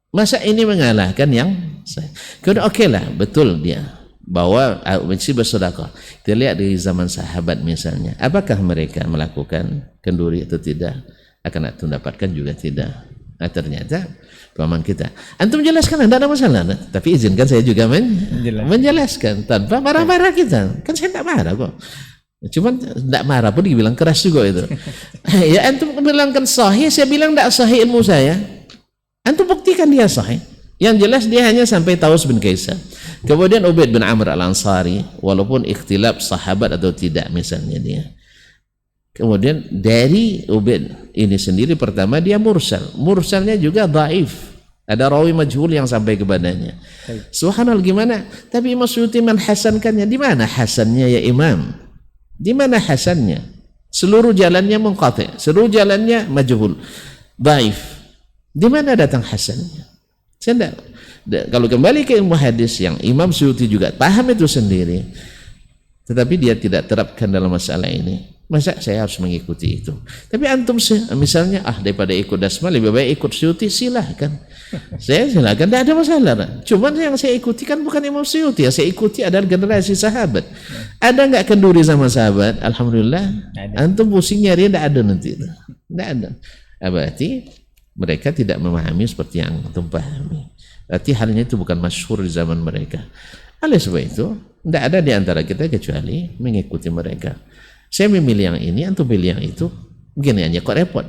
Masa ini mengalahkan yang sahih? Kemudian oke lah, betul dia bahwa mesti bersedekah. Kita lihat di zaman sahabat misalnya, apakah mereka melakukan kenduri atau tidak? Akan mendapatkan juga tidak. Nah, ternyata paman kita, antum jelaskan, tidak ada masalah, tapi izinkan saya juga menjelaskan tanpa marah-marah kita. Kan saya tidak marah kok, cuman tidak marah pun dibilang keras juga itu. Ya antum bilangkan sahih, saya bilang tidak sahih ilmu saya, antum buktikan dia sahih. Yang jelas dia hanya sampai Taus bin Kaisar. Kemudian Ubaid bin Amr al-Ansari, walaupun ikhtilaf sahabat atau tidak misalnya dia. Kemudian dari Ubaid ini sendiri, pertama dia mursalnya juga dhaif, ada rawi majhul yang sampai kepadanya. Subhanallah, gimana? Tapi Imam Suyuti menhasankannya. Di mana hasannya ya Imam? Di mana hasannya? Seluruh jalannya munqati', seluruh jalannya majhul, dhaif. Di mana datang hasannya? Saya enggak. Kalau kembali ke ilmu hadis yang Imam Suyuti juga paham itu sendiri, tetapi dia tidak terapkan dalam masalah ini. Masa saya harus mengikuti itu? Tapi antum misalnya, daripada ikut Dasmal lebih baik ikut Suyuti, silahkan. Saya silahkan, tidak ada masalah. Cuman yang saya ikuti kan bukan Imam Suyuti, yang saya ikuti adalah generasi sahabat. Ada nggak kenduri sama sahabat? Alhamdulillah. Antum pusing nyari, tidak ada nanti. Tidak ada. Berarti mereka tidak memahami seperti yang antum pahami. Berarti halnya itu bukan masyhur di zaman mereka. Oleh sebab itu, tidak ada di antara kita kecuali mengikuti mereka. Saya memilih yang ini, antum pilih yang itu. Begini aja kok repot.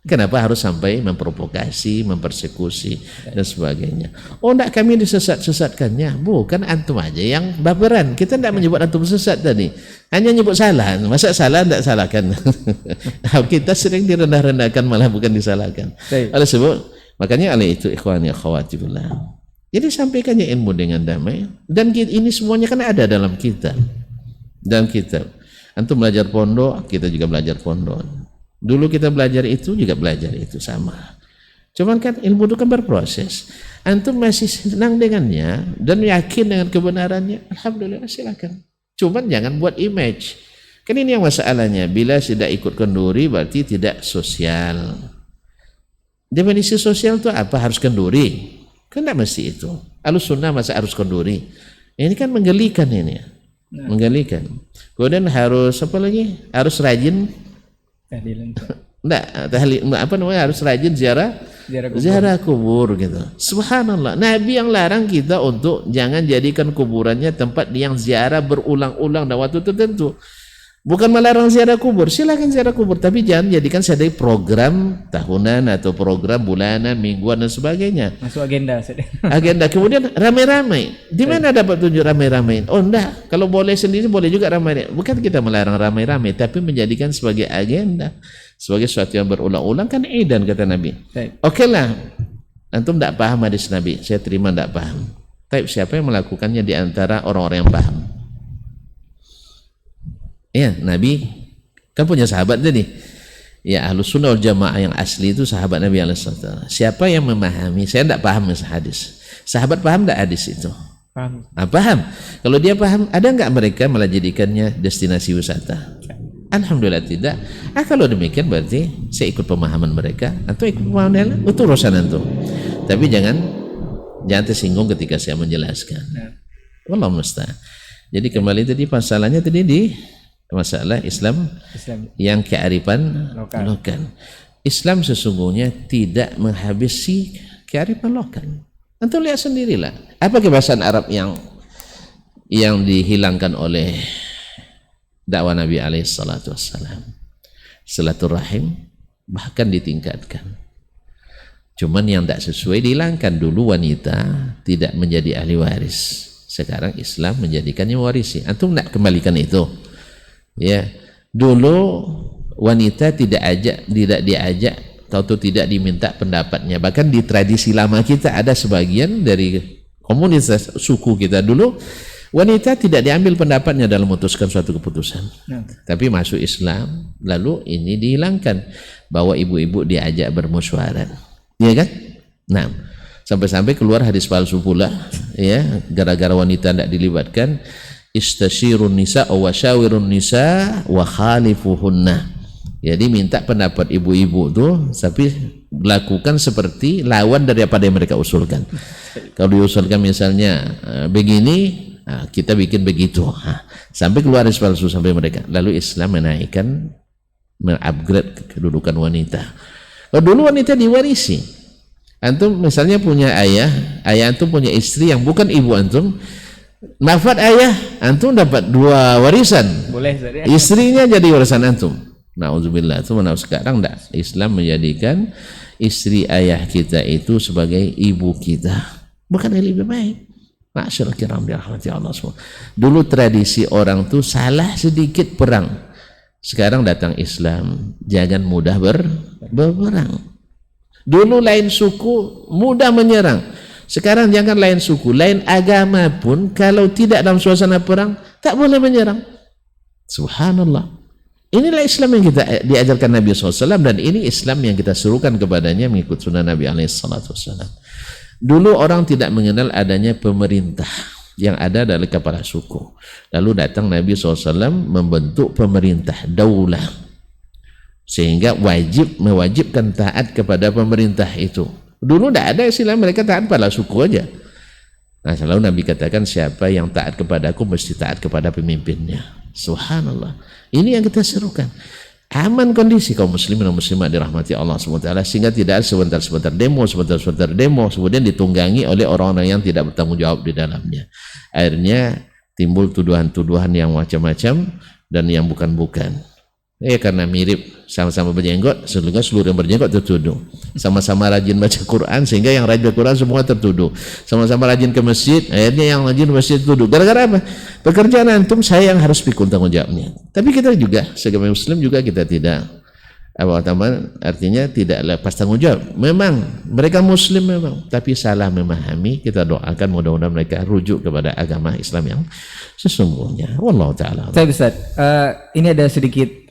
Kenapa harus sampai memprovokasi, mempersekusi dan sebagainya? Oh, enggak, kami disesat-sesatkannya. Bukan, antum aja yang baperan. Kita tidak menyebut antum sesat tadi. Hanya nyebut salah. Masa salah tidak salahkan. Kita sering direndah-rendahkan, malah bukan disalahkan. Oleh sebab, makanya oleh itu ikhwani akhwati fillah. Jadi sampaikannya ilmu dengan damai, dan ini semuanya kan ada dalam kitab. Dalam kitab. Antum belajar pondok, kita juga belajar pondok. Dulu kita belajar itu, juga belajar itu, sama. Cuman kan ilmu itu kan berproses. Antum masih senang dengannya dan yakin dengan kebenarannya, alhamdulillah, silakan. Cuman jangan buat image. Kan ini yang masalahnya. Bila tidak ikut kenduri berarti tidak sosial. Definisi sosial itu apa? Harus kenduri? Kan tidak mesti itu. Ahlus sunnah masa harus kenduri? Ini kan menggelikan ini. Menggelikan. Kemudian harus apa lagi? Harus rajin tahlilan. Harus rajin ziarah kubur gitu. Subhanallah. Nabi yang larang kita untuk jangan jadikan kuburannya tempat yang ziarah berulang-ulang dan waktu tertentu. Bukan melarang ziarah kubur, silakan ziarah kubur, tapi jangan jadikan sebagai program tahunan atau program bulanan, mingguan dan sebagainya. Masuk agenda. Agenda. Kemudian ramai-ramai. Di mana dapat tunjuk ramai-ramai? Oh enggak, kalau boleh sendiri boleh juga ramai. Bukan kita melarang ramai-ramai, tapi menjadikan sebagai agenda, sebagai sesuatu yang berulang-ulang, kan edan kata Nabi. Oke lah, antum tidak paham hadis Nabi, saya terima tidak paham. Tapi siapa yang melakukannya di antara orang-orang yang paham? Ya, Nabi kan punya sahabat tadi. Ya, Ahlus Sunnah wal Jamaah yang asli itu sahabat Nabi SAW. Siapa yang memahami? Saya tidak paham hadis. Sahabat paham tidak hadis itu? Paham. Paham. Kalau dia paham, ada nggak mereka malah jadikannya destinasi wisata? Alhamdulillah tidak. Kalau demikian berarti saya ikut pemahaman mereka atau ikut pemahaman itu urusan antum. Tapi jangan tersinggung ketika saya menjelaskan. Wallahu musta'an. Jadi kembali tadi masalahnya tadi di masalah Islam yang kearifan lokal. Islam sesungguhnya tidak menghabisi kearifan lokal. Antum lihat sendirilah. Apa kebahasaan Arab yang dihilangkan oleh dakwah Nabi alaihissalatu wassalam? silaturahim, bahkan ditingkatkan. Cuman yang tidak sesuai dihilangkan. Dulu wanita tidak menjadi ahli waris, sekarang Islam menjadikannya warisi. Antum nak kembalikan itu ya. Dulu wanita tidak diajak atau tidak diminta pendapatnya. Bahkan di tradisi lama kita ada sebagian dari komunitas suku kita dulu, wanita tidak diambil pendapatnya dalam memutuskan suatu keputusan. Tapi masuk Islam, lalu ini dihilangkan, bahwa ibu-ibu diajak bermusyawarah, ya kan? Nah, sampai-sampai keluar hadis palsu pula, ya, gara-gara wanita tidak dilibatkan. Istashirun nisa wa syawirun nisa wa khalifuhunna. Jadi minta pendapat ibu-ibu tuh, tapi lakukan seperti lawan daripada yang mereka usulkan. Kalau diusulkan misalnya begini, kita bikin begitu. Sampai keluar hadis palsu sampai mereka. Lalu Islam menaikkan, mengupgrade kedudukan wanita. Kalau dulu wanita diwarisi. Antum misalnya punya ayah antum punya istri yang bukan ibu antum, nafat ayah antum dapat 2 warisan. Boleh saja. Istrinya jadi warisan antum. Nauzubillah. Sekarang enggak. Islam menjadikan istri ayah kita itu sebagai ibu kita. Bukan yang lebih baik. Masyaallah kiram dirahmati Allah semua. Dulu tradisi orang tuh salah sedikit perang. Sekarang datang Islam, jangan mudah berperang. Dulu lain suku mudah menyerang. Sekarang jangan lain suku, lain agama pun kalau tidak dalam suasana perang tak boleh menyerang. Subhanallah. Inilah Islam yang kita diajarkan Nabi SAW, dan ini Islam yang kita serukan kepadanya mengikut sunnah Nabi SAW. Dulu orang tidak mengenal adanya pemerintah, yang ada adalah kepala suku. Lalu datang Nabi SAW membentuk pemerintah daulah, sehingga mewajibkan taat kepada pemerintah itu. Dulu tidak ada istilah mereka taat pada suku aja. Nah, selalu Nabi katakan siapa yang taat kepadaku mesti taat kepada pemimpinnya. Subhanallah. Ini yang kita serukan. Aman kondisi kaum muslimin dan muslimat dirahmati Allah SWT, sehingga tidak sebentar-sebentar demo, kemudian ditunggangi oleh orang-orang yang tidak bertanggung jawab di dalamnya. Akhirnya timbul tuduhan-tuduhan yang macam-macam dan yang bukan-bukan. Karena mirip, sama-sama berjenggot, sehingga seluruh yang berjenggot tertuduh. Sama-sama rajin baca Quran, sehingga yang rajin baca Quran semua tertuduh. Sama-sama rajin ke masjid, akhirnya yang rajin ke masjid tertuduh. Gara-gara apa? Pekerjaan antum saya yang harus pikul tanggung jawabnya. Tapi kita juga sebagai muslim juga kita tidak artinya tidak lepas tanggung jawab. Memang mereka muslim memang, tapi salah memahami. Kita doakan mudah-mudahan mereka rujuk kepada agama Islam yang sesungguhnya. Wallahu taala. Ustaz, ini ada sedikit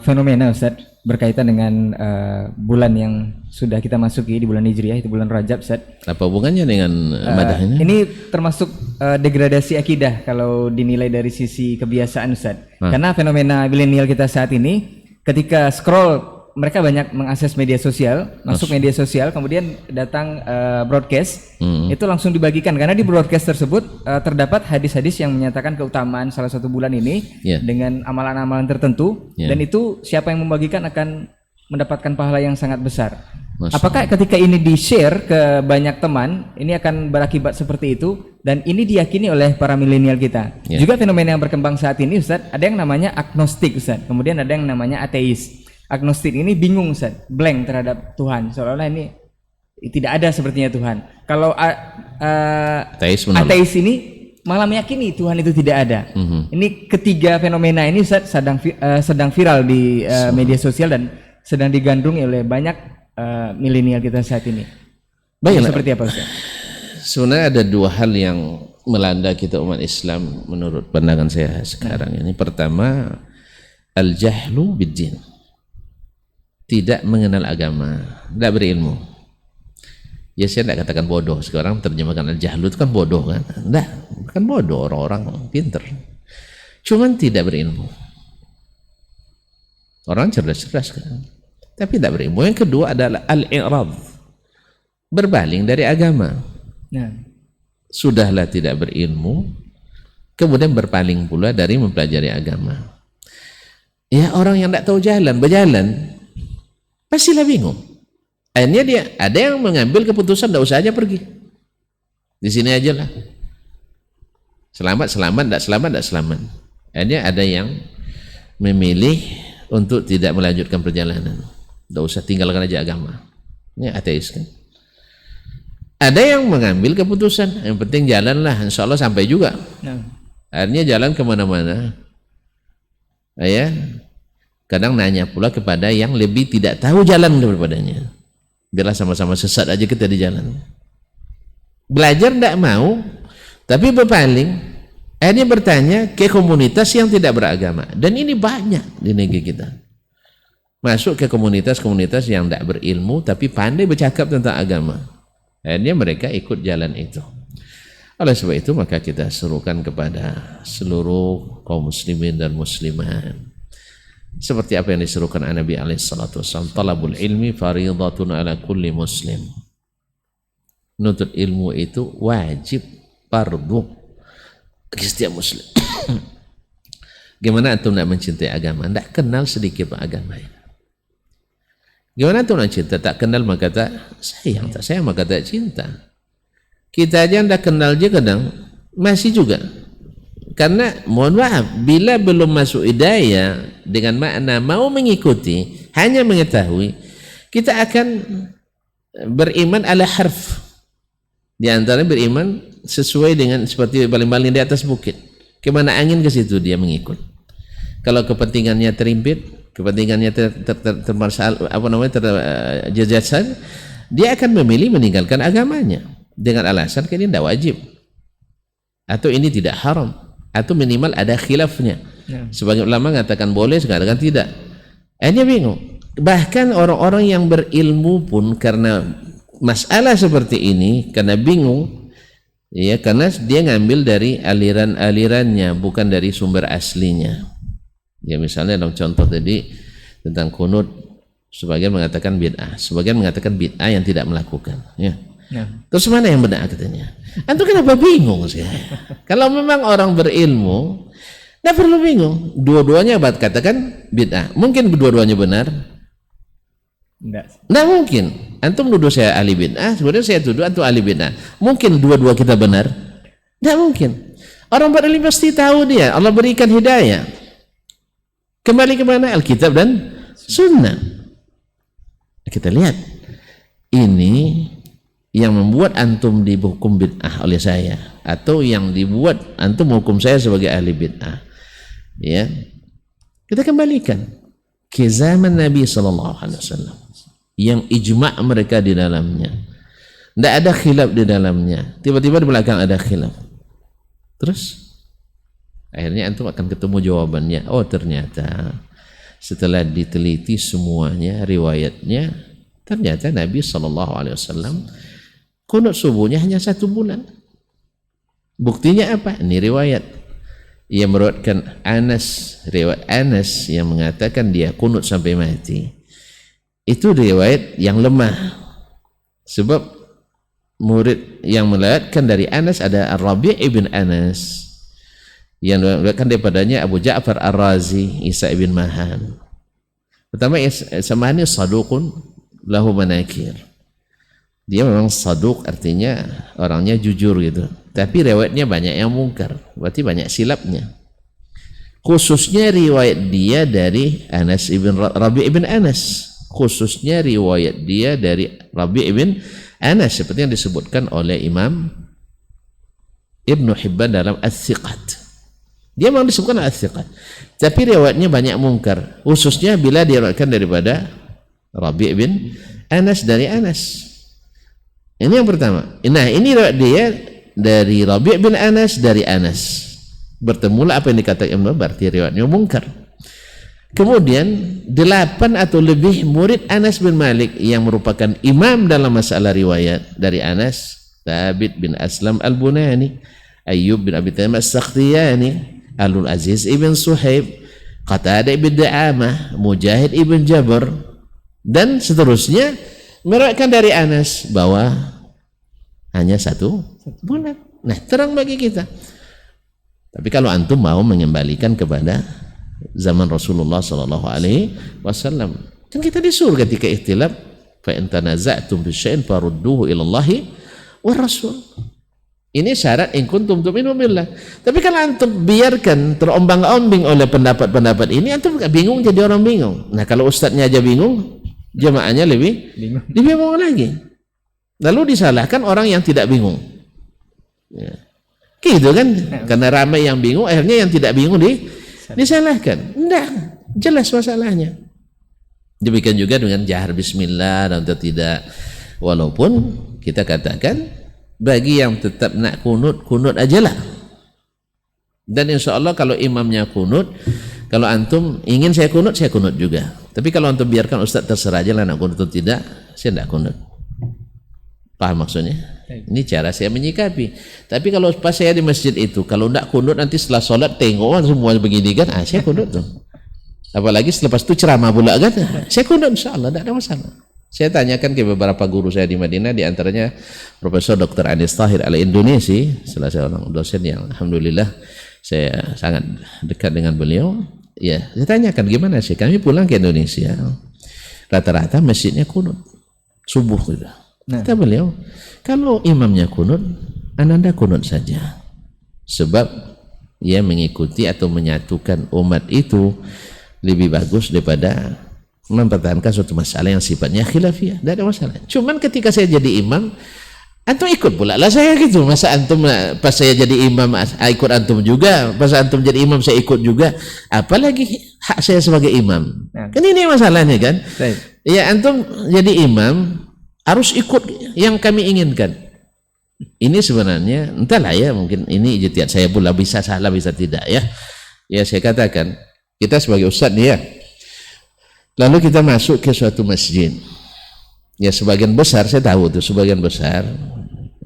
fenomena Ustaz berkaitan dengan bulan yang sudah kita masuki di bulan Hijriah, itu bulan Rajab Ustaz. Apa hubungannya dengan madah ini? Ini termasuk degradasi akidah kalau dinilai dari sisi kebiasaan Ustaz. Karena fenomena milenial kita saat ini, ketika scroll mereka banyak mengakses media sosial, masuk media sosial, kemudian datang broadcast, itu langsung dibagikan, karena di broadcast tersebut terdapat hadis-hadis yang menyatakan keutamaan salah satu bulan ini dengan amalan-amalan tertentu, dan itu siapa yang membagikan akan mendapatkan pahala yang sangat besar. Apakah ketika ini di-share ke banyak teman, ini akan berakibat seperti itu, dan ini diyakini oleh para milenial kita? Juga fenomena yang berkembang saat ini Ustaz, ada yang namanya agnostik Ustaz, kemudian ada yang namanya ateis. Agnostik ini bingung Ustaz, blank terhadap Tuhan, seolah-olah ini tidak ada sepertinya Tuhan. Kalau ateis ini malah meyakini Tuhan itu tidak ada. Ini ketiga fenomena ini Ustaz sedang viral di media sosial dan sedang digandrungi oleh banyak milenial kita saat ini. Baik, seperti apa Ustaz? Sebenarnya ada 2 hal yang melanda kita umat Islam menurut pandangan saya sekarang ini. Pertama, al-jahlu bid-din. Tidak mengenal agama, tidak berilmu. Ya saya tidak katakan bodoh, sekarang terjemahkan al-jahlu itu kan bodoh kan? Tidak, bukan bodoh, orang-orang pinter. Cuman tidak berilmu. Orang cerdas-cerdas kan, tapi tidak berilmu. Yang kedua adalah al-i'rad, berpaling dari agama. Sudahlah tidak berilmu, kemudian berpaling pula dari mempelajari agama. Ya orang yang tidak tahu jalan, berjalan, pastilah bingung. Akhirnya dia ada yang mengambil keputusan tidak usah aja pergi, di sini aja lah, selamat, tidak selamat. Akhirnya ada yang memilih untuk tidak melanjutkan perjalanan. Tidak usah tinggalkan aja agama. Ini ateis kan. Ada yang mengambil keputusan, yang penting jalanlah, insya Allah sampai juga. Nah. Akhirnya jalan kemana-mana. Ya, kadang nanya pula kepada yang lebih tidak tahu jalan daripadanya. Biarlah sama-sama sesat aja kita di jalan. Belajar tidak mau, tapi berpaling. Akhirnya bertanya ke komunitas yang tidak beragama. Dan ini banyak di negeri kita. Masuk ke komunitas-komunitas yang tidak berilmu, tapi pandai bercakap tentang agama. Akhirnya mereka ikut jalan itu. Oleh sebab itu maka kita serukan kepada seluruh kaum muslimin dan muslimat seperti apa yang diserukan Nabi SAW, talabul ilmi faridatun ala kulli muslim. Nuntut ilmu itu wajib, fardu bagi setiap muslim. Gimana antum nak mencintai agama? Tak kenal sedikit agama. Gimana antum nak cinta? Tak kenal maka tak sayang, tak sayang maka tak cinta. Kita aja anda kenal je kadang masih juga, karena mohon maaf bila belum masuk hidayah dengan makna mau mengikuti, hanya mengetahui, kita akan beriman ala harf. Di antara beriman sesuai dengan seperti baling-baling di atas bukit, kemana angin ke situ dia mengikut. Kalau kepentingannya terimpit, kepentingannya terjejasan, dia akan memilih meninggalkan agamanya dengan alasan ini tidak wajib, atau ini tidak haram, atau minimal ada khilafnya. Sebagian ulama mengatakan boleh, sekarang tidak. Akhirnya bingung. Bahkan orang-orang yang berilmu pun karena masalah seperti ini, karena bingung, ya, karena dia ngambil dari aliran-alirannya, bukan dari sumber aslinya. Ya, misalnya dalam contoh tadi tentang kunut, sebagian mengatakan bid'ah, sebagian mengatakan bid'ah yang tidak melakukan. Ya. Terus mana yang benar katanya? Antum kenapa bingung sih? Kalau memang orang berilmu, tidak perlu bingung. Dua-duanya katakan bid'ah. Mungkin dua-duanya benar? Tidak mungkin. Antum nuduh saya ahli bid'ah, sebenarnya saya tuduh antum ahli bid'ah. Mungkin dua-dua kita benar? Tidak mungkin. Orang berilmu pasti tahu dia. Allah berikan hidayah. Kembali ke mana? Alkitab dan Sunnah. Kita lihat. Ini yang membuat antum dihukum bid'ah oleh saya, atau yang dibuat antum menghukum saya sebagai ahli bid'ah, ya, kita kembalikan ke zaman Nabi SAW yang ijma' mereka di dalamnya, tidak ada khilaf di dalamnya. Tiba-tiba di belakang ada khilaf, terus akhirnya antum akan ketemu jawabannya. Oh, ternyata setelah diteliti semuanya riwayatnya, ternyata Nabi SAW kunut subuhnya hanya 1 bulan. Buktinya apa? Ini riwayat. Ia meriwayatkan Anas, riwayat Anas yang mengatakan dia kunut sampai mati. Itu riwayat yang lemah. Sebab murid yang meriwayatkan dari Anas ada Ar-Rabi' ibn Anas, yang meriwayatkan daripadanya Abu Ja'far Ar-Razi, Isa ibn Mahan. Pertama, Isa Mahan ini saduqun lahu manakir. Dia memang saduk, artinya orangnya jujur gitu, tapi riwayatnya banyak yang mungkar, berarti banyak silapnya. Khususnya riwayat dia dari Anas ibn Rabi' ibn Anas, khususnya riwayat dia dari Rabi' ibn Anas seperti yang disebutkan oleh Imam Ibnu Hibban dalam Ats-Tsiqat. Dia memang disebutkan Ats-Tsiqat, tapi riwayatnya banyak mungkar, khususnya bila diriwayatkan daripada Rabi' ibn Anas dari Anas. Ini yang pertama. Nah, ini dia dari Rabi' bin Anas dari Anas. Bertemulah apa yang dikatakan Ibnu, berarti riwayatnya mungkar. Kemudian 8 atau lebih murid Anas bin Malik yang merupakan imam dalam masalah riwayat dari Anas, Thabit bin Aslam al-Bunani, Ayyub bin Abi Tamim as-Sakhtiyani, Alul Aziz ibn Suhaib, Qatadah ibn Da'amah, Mujahid ibn Jabr, dan seterusnya, meriwayatkan dari Anas bahwa hanya 1 bulan. Nah, terang bagi kita. Tapi kalau antum mau mengembalikan kepada zaman Rasulullah SAW, kan kita disuruh ketika ikhtilaf, fa in tanaza'tum bi syai'in farudduhu ila Allahi wa Rasul. Ini syarat in kuntum tu'minu billah. Tapi kalau antum biarkan terombang-ambing oleh pendapat-pendapat ini, antum bingung, jadi orang bingung. Nah, kalau ustadznya aja bingung, jemaahnya lebih bingung lagi. Lalu disalahkan orang yang tidak bingung. Ya. Gitu kan? Karena ramai yang bingung, akhirnya yang tidak bingung disalahkan. Enggak, jelas masalahnya. Demikian juga dengan jahar bismillah atau tidak. Walaupun kita katakan bagi yang tetap nak kunut ajalah. Dan insya Allah kalau imamnya kunut, kalau antum ingin saya kunut juga. Tapi kalau antum biarkan ustaz terserah aja lah nak kunut atau tidak, saya tidak kunut. Paham maksudnya? Ini cara saya menyikapi. Tapi kalau pas saya di masjid itu, kalau tidak kunut nanti setelah sholat tengok semua begini kan, saya kunut tuh. Apalagi selepas itu ceramah pula kan, saya kunut insya Allah, tidak ada masalah. Saya tanyakan ke beberapa guru saya di Madinah, di antaranya Profesor Dr. Anis Tahir al-Indonesi, salah seorang dosen yang alhamdulillah saya sangat dekat dengan beliau. Ya, saya tanyakan gimana sih, kami pulang ke Indonesia, rata-rata masjidnya kunut subuh gitu. Kata beliau, kalau imamnya kunut, anda kunut saja, sebab ia mengikuti atau menyatukan umat itu lebih bagus daripada mempertahankan suatu masalah yang sifatnya khilafiyah. Tidak ada masalah. Cuman ketika saya jadi imam, antum ikut pula lah saya gitu. Masa antum pas saya jadi imam ikut antum juga, pas antum jadi imam saya ikut juga, apalagi hak saya sebagai imam. Kan ini masalahnya kan. Ya, antum jadi imam harus ikut yang kami inginkan. Ini sebenarnya entahlah ya, mungkin ini ijtihad saya pula, bisa salah bisa tidak ya. Ya, saya katakan kita sebagai ustaz ya, lalu kita masuk ke suatu masjid. Ya, sebagian besar saya tahu tuh, sebagian besar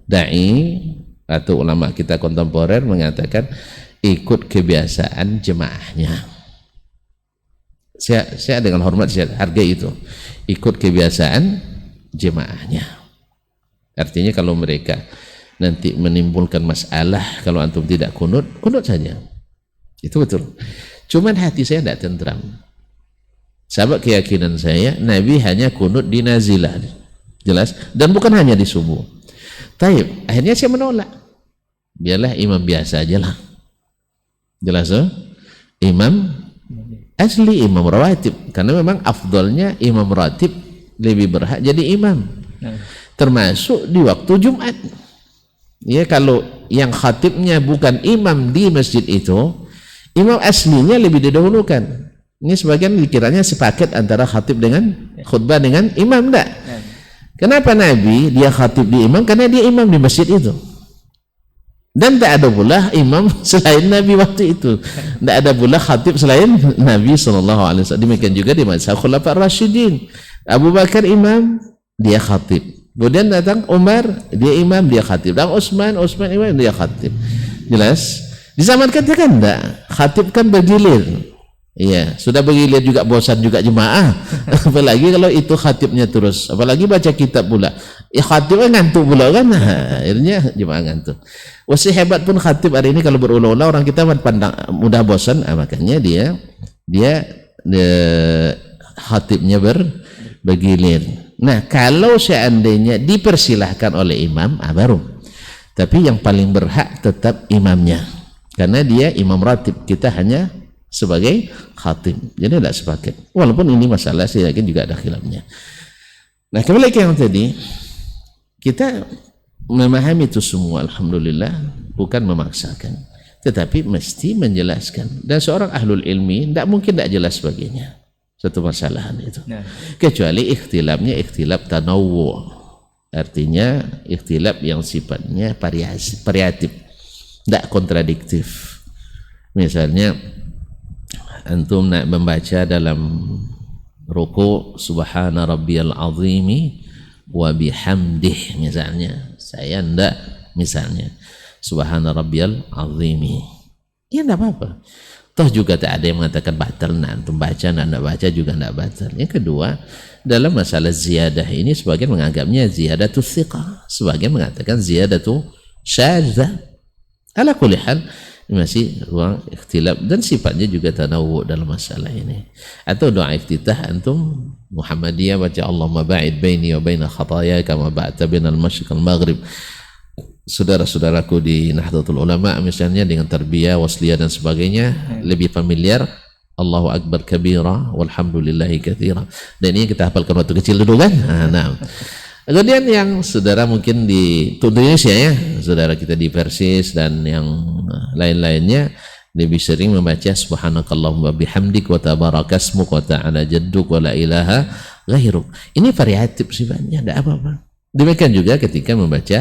dai atau ulama kita kontemporer mengatakan ikut kebiasaan jemaahnya. Saya dengan hormat saya hargai itu. Ikut kebiasaan jemaahnya. Artinya kalau mereka nanti menimbulkan masalah kalau antum tidak kunut saja. Itu betul. Cuman hati saya tidak tentram. Sahabat keyakinan saya, Nabi hanya kunut di nazilah, jelas, dan bukan hanya di subuh. Taib, akhirnya saya menolak. Biarlah imam biasa aja lah, jelas, imam asli, imam rawatib, karena memang afdolnya imam rawatib lebih berhak jadi imam, termasuk di waktu Jumat. Ya, kalau yang khatibnya bukan imam di masjid itu, imam aslinya lebih didahulukan. Ini sebagian dikiranya sepaket antara khatib dengan khutbah dengan imam, enggak. Kenapa Nabi dia khatib di imam? Karena dia imam di masjid itu. Dan tak ada pula imam selain Nabi waktu itu. Tak ada pula khatib selain Nabi SAW. Demikian juga di masa Khulafa Rasyidin. Abu Bakar imam, dia khatib. Kemudian datang Umar, dia imam, dia khatib. Dan Utsman imam, dia khatib. Jelas? Di zaman kita kan enggak. Khatib kan bergilir. Iya, sudah bergilir juga bosan juga jemaah. Apalagi kalau itu khatibnya terus, apalagi baca kitab pula. Ya khatibnya ngantuk pula kan. Akhirnya jemaah ngantuk. Wasi hebat pun khatib hari ini kalau berulang-ulang orang kita pandang mudah bosan, makanya dia khatibnya bergilir. Nah, kalau seandainya dipersilahkan oleh imam, baru. Tapi yang paling berhak tetap imamnya. Karena dia imam ratib, kita hanya sebagai khatib, jadi tidak sepaket. Walaupun ini masalah saya yakin juga ada khilafnya. Nah, kembali ke yang tadi, kita memahami itu semua alhamdulillah, bukan memaksakan, tetapi mesti menjelaskan. Dan seorang ahlul ilmi tidak mungkin tidak jelas baginya satu masalah itu, kecuali ikhtilafnya ikhtilaf tanawwu, artinya ikhtilaf yang sifatnya variatif, tidak kontradiktif. Misalnya antum nak membaca dalam ruku subhana rabbiyal azimi wa bihamdih, misalnya saya ndak, misalnya subhana rabbiyal azimi, ya enggak apa-apa, toh juga tak ada yang mengatakan batal. Nah, antum baca nak baca juga enggak batal. Yang kedua, dalam masalah ziyadah ini sebagian menganggapnya ziyadatu thiqah, sebagian mengatakan ziyadatu syadzah. Ala kulli hal masih ruang ikhtilaf dan sifatnya juga tanawwu dalam masalah ini. Atau doa iftitah antum Muhammadiyah baca Allahumma ba'id baini wa baina khataaya kama ba'adta bainal masyriq wal maghrib, saudara-saudaraku di Nahdlatul Ulama misalnya dengan tarbiyah, wasliyah dan sebagainya lebih familiar Allahu Akbar kabira walhamdulillahi katsira. Dan ini kita hafalkan waktu kecil dulu kan. Nah. Kemudian yang saudara mungkin di Indonesia ya, saudara kita di Persis dan yang lain-lainnya lebih sering membaca subhanakallahumma bihamdik wa tabarakasmuk wa ta'ala jadduk wa la ilaha ghairuk. Ini variatif sifatnya, tidak apa-apa. Demikian juga ketika membaca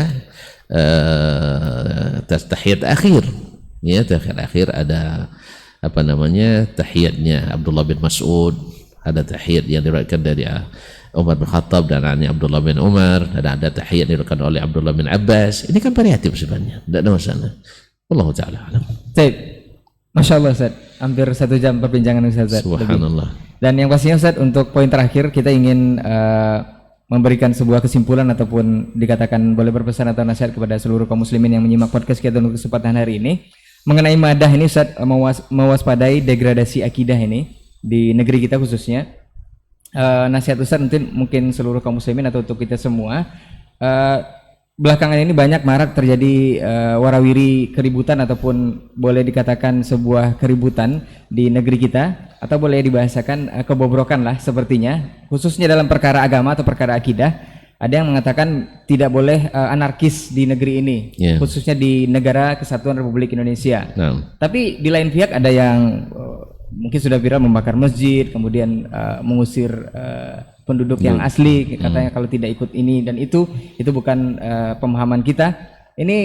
tahiyat akhir. Ya, tahiyat akhir ada apa namanya? Tahiyatnya Abdullah bin Mas'ud, ada tahiyat yang diriwayatkan dari Umar bin Khattab dan anaknya Abdullah bin Umar, ada tahiyat diriwayatkan oleh Abdullah bin Abbas. Ini kan variatif sifatnya, tidak ada masalah. Wallahu taala alam. Baik. Masya Allah Ustaz, hampir 1 jam perbincangan Ustaz. Subhanallah. Dan yang pastinya Ustaz, untuk poin terakhir kita ingin memberikan sebuah kesimpulan ataupun dikatakan boleh berpesan atau nasihat kepada seluruh kaum muslimin yang menyimak podcast kita untuk kesempatan hari ini mengenai madah ini Ustaz, mewaspadai degradasi akidah ini di negeri kita khususnya. Nasihat Ustaz mungkin seluruh kaum muslimin atau untuk kita semua. Belakangan ini banyak marak terjadi warawiri keributan ataupun boleh dikatakan sebuah keributan di negeri kita, atau boleh dibahasakan kebobrokan lah sepertinya, khususnya dalam perkara agama atau perkara akidah. Ada yang mengatakan tidak boleh anarkis di negeri ini, khususnya di negara Kesatuan Republik Indonesia. Tapi di lain pihak ada yang mungkin sudah viral membakar masjid, kemudian mengusir penduduk yang asli, katanya kalau tidak ikut ini dan itu bukan pemahaman kita. Ini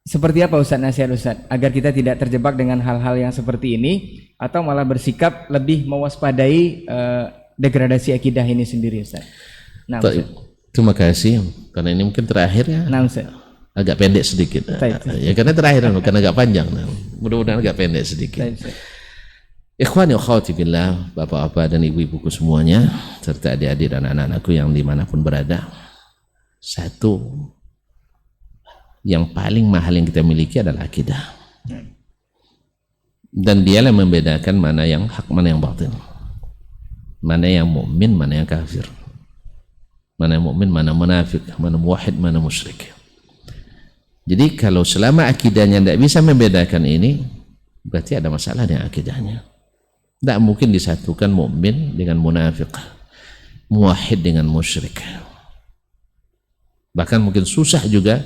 seperti apa Ustaz, nasihat Ustaz agar kita tidak terjebak dengan hal-hal yang seperti ini atau malah bersikap lebih mewaspadai degradasi akidah ini sendiri Ustaz? Nah, Ustaz. Terima kasih, karena ini mungkin terakhir ya. Nah, Ustaz. Agak pendek sedikit. Ya karena terakhir bukan agak panjang. Mudah-mudahan agak pendek sedikit. Ikhwani wa akhwati billah, bapak-bapak dan ibu-ibuku semuanya, serta adik-adik dan anak-anakku yang dimanapun berada. Satu, yang paling mahal yang kita miliki adalah akidah. Dan dialah yang membedakan mana yang hak, mana yang batil. Mana yang mukmin, mana yang kafir. Mana yang mukmin, mana munafik, mana muwahhid, mana musyrik. Jadi kalau selama akidahnya tidak bisa membedakan ini, berarti ada masalah dengan akidahnya. Tidak mungkin disatukan mukmin dengan munafik, muwahhid dengan musyrik. Bahkan mungkin susah juga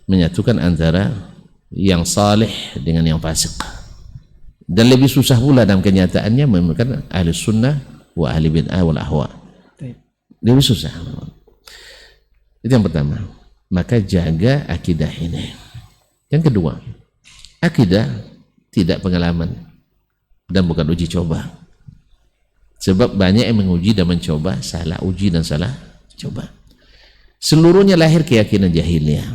menyatukan antara yang salih dengan yang fasik. Dan lebih susah pula dalam kenyataannya menemukan ahli sunnah wa ahli bid'ah wal ahwa. Lebih susah. Itu yang pertama. Maka jaga akidah ini. Yang kedua, akidah tidak pengalaman dan bukan uji coba. Sebab banyak yang menguji dan mencoba, salah uji dan salah coba. Seluruhnya lahir keyakinan jahiliyah.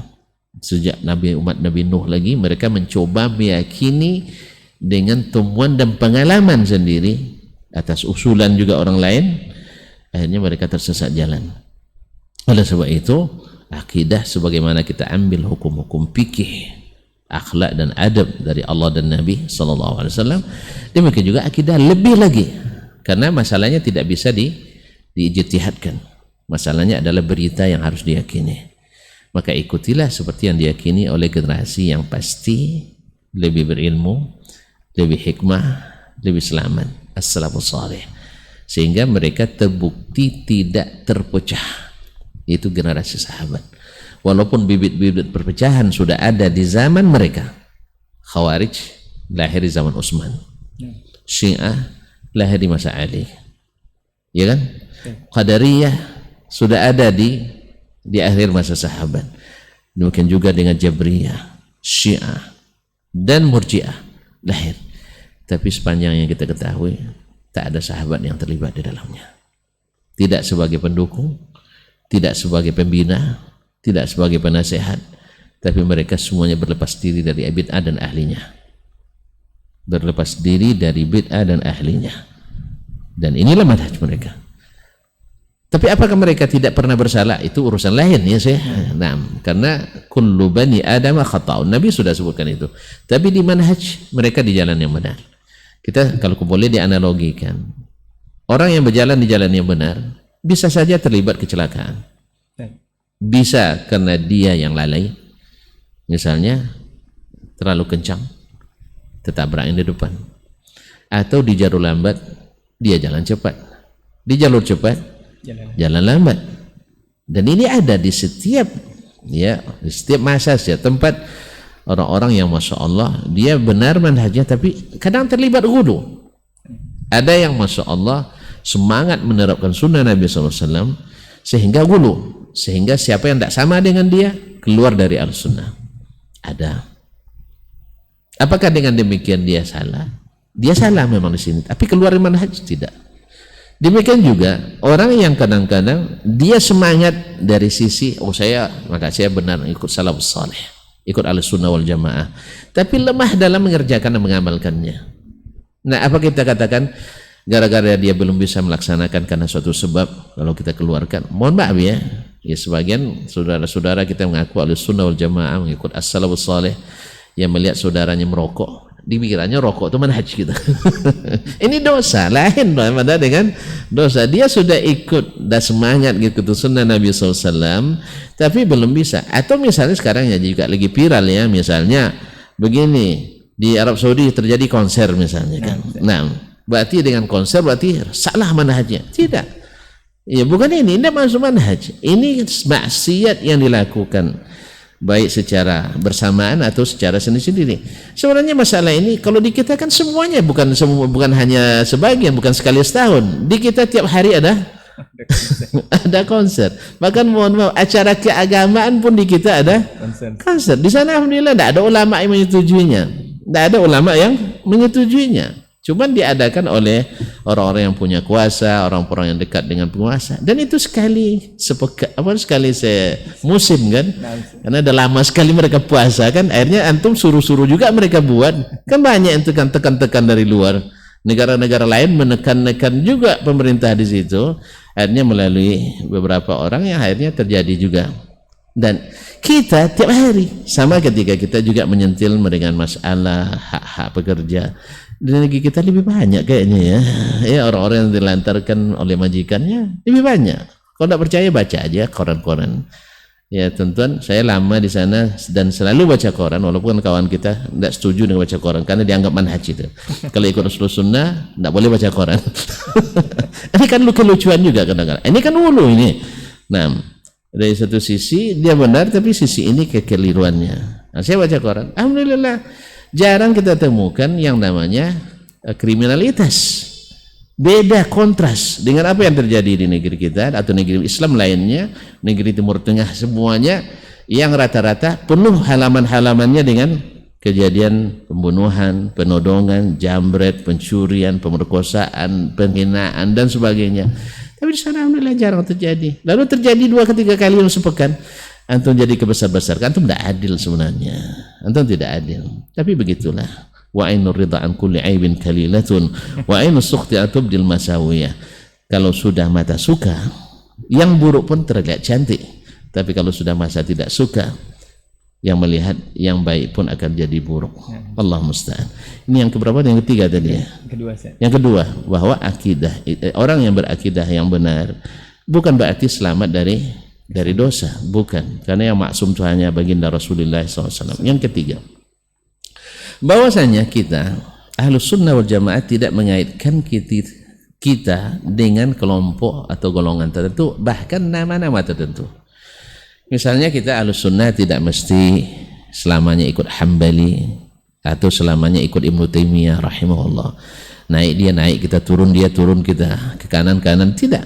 Sejak umat Nabi Nuh lagi, mereka mencoba meyakini dengan temuan dan pengalaman sendiri atas usulan juga orang lain. Akhirnya mereka tersesat jalan. Oleh sebab itu, akidah sebagaimana kita ambil hukum-hukum fikih, akhlak dan adab dari Allah dan Nabi SAW, demikian juga akidah lebih lagi, karena masalahnya tidak bisa diijtihadkan. Masalahnya adalah berita yang harus diyakini. Maka ikutilah seperti yang diyakini oleh generasi yang pasti lebih berilmu, lebih hikmah, lebih selamat, as-salafus salih, sehingga mereka terbukti tidak terpecah. Itu generasi sahabat. Walaupun bibit-bibit perpecahan sudah ada di zaman mereka. Khawarij lahir di zaman Utsman, Syiah lahir di masa Ali, ya kan? Qadariyah sudah ada di akhir masa sahabat. Demikian juga dengan Jabriyah, Syiah dan Murji'ah lahir. Tapi sepanjang yang kita ketahui, tak ada sahabat yang terlibat di dalamnya. Tidak sebagai pendukung, tidak sebagai pembina, tidak sebagai penasehat, tapi mereka semuanya berlepas diri dari bid'ah dan ahlinya. Berlepas diri dari bid'ah dan ahlinya. Dan inilah manhaj mereka. Tapi apakah mereka tidak pernah bersalah? Itu urusan lain ya saya. Nah, karena kullu bani Adam khata'un. Nabi sudah sebutkan itu. Tapi di manhaj mereka di jalan yang benar. Kita kalau boleh dianalogikan, orang yang berjalan di jalan yang benar bisa saja terlibat kecelakaan. Bisa karena dia yang lalai, Misalnya terlalu kencang, tertabrak yang di depan. Atau di jalur lambat, dia jalan cepat. Di jalur cepat, jalan lambat. Dan ini ada di setiap masa, setiap tempat. Orang-orang yang Masya Allah dia benar manhajnya, tapi kadang terlibat ghulu. Ada yang Masya Allah semangat menerapkan sunnah Nabi SAW sehingga ghulu, sehingga siapa yang tidak sama dengan dia keluar dari al-sunnah. Ada. Apakah dengan demikian dia salah? Dia salah memang di sini, tapi keluar dari manhaj tidak. Demikian juga orang yang kadang-kadang dia semangat dari sisi maka saya benar ikut salafus saleh, ikut al-sunnah wal jamaah, tapi lemah dalam mengerjakan dan mengamalkannya. Nah, apa kita katakan gara-gara dia belum bisa melaksanakan karena suatu sebab, kalau kita keluarkan, mohon maaf ya sebagian saudara-saudara kita mengaku al-sunnah wal jamaah, mengikut as-salafus saleh, yang melihat saudaranya merokok, dipikirnya rokok itu manhaj kita. Ini dosa lain pada dengan dosa. Dia sudah ikut dan semangat gitu sunnah Nabi SAW, tapi belum bisa. Atau misalnya sekarang ya juga lagi viral ya, misalnya begini, di Arab Saudi terjadi konser misalnya kan. Nah, berarti dengan konser berarti salah manhajnya? Tidak. Ya bukan ini masuk manhaj. Ini maksiat yang dilakukan baik secara bersamaan atau secara sendiri-sendiri. Sebenarnya masalah ini kalau di kita kan semuanya, bukan hanya sebagian, bukan sekali setahun. Di kita tiap hari ada konser. Bahkan mohon maaf, acara keagamaan pun di kita ada konser. Di sana alhamdulillah tidak ada ulama yang menyetujuinya. Tidak ada ulama yang menyetujuinya. Cuman diadakan oleh orang-orang yang punya kuasa, orang-orang yang dekat dengan penguasa. Dan itu sekali musim kan, karena udah lama sekali mereka puasa kan, akhirnya antum suruh-suruh juga mereka buat. Kan banyak yang tekan-tekan dari luar. Negara-negara lain menekan-nekan juga pemerintah di situ, akhirnya melalui beberapa orang yang akhirnya terjadi juga. Dan kita tiap hari sama ketika kita juga menyentil dengan masalah hak-hak pekerja. Di negeri kita lebih banyak kayaknya ya orang-orang yang dilantarkan oleh majikannya lebih banyak. Kalau tidak percaya baca aja koran-koran. Ya tentuan saya lama di sana dan selalu baca koran, walaupun kawan kita tidak setuju dengan baca koran karena dianggap manhaj itu. Kalau ikut Rasulullah sunnah tidak boleh baca koran. Ini kan kelucuan juga kadang-kadang. Ini kan ulu ini. Nah, dari satu sisi dia benar, tapi sisi ini kekeliruannya. Nah, saya baca koran, alhamdulillah jarang kita temukan yang namanya kriminalitas. Beda kontras dengan apa yang terjadi di negeri kita atau negeri Islam lainnya, negeri Timur Tengah semuanya yang rata-rata penuh halaman-halamannya dengan kejadian pembunuhan, penodongan, jambret, pencurian, pemerkosaan, penghinaan dan sebagainya. Tapi di sana alhamdulillah jarang terjadi. Lalu terjadi 2-3 kali dalam sepekan. Antum jadi kebesar-besarkan, antum tidak adil sebenarnya. Antum tidak adil. Tapi begitulah. Wa ainur ridha an kulli aibin kalilatun wa ainus sukhti atubdil masawiyah. Kalau sudah mata suka, yang buruk pun terlihat cantik. Tapi kalau sudah masa tidak suka, yang melihat yang baik pun akan jadi buruk. Allah musta'an. Ini yang keberapa? Yang ketiga tadi ya? Yang kedua, bahwa akidah, orang yang berakidah yang benar bukan berarti selamat dari dosa, bukan, karena yang maksum itu hanya baginda Rasulullah SAW. Yang ketiga, bahwasanya kita Ahlus Sunnah wal Jamaah tidak mengaitkan kita dengan kelompok atau golongan tertentu, bahkan nama-nama tertentu. Misalnya kita Ahlus Sunnah tidak mesti selamanya ikut Hambali atau selamanya ikut Ibnu Taimiyah rahimahullah. Dia naik, kita turun, dia turun, kita ke kanan, tidak.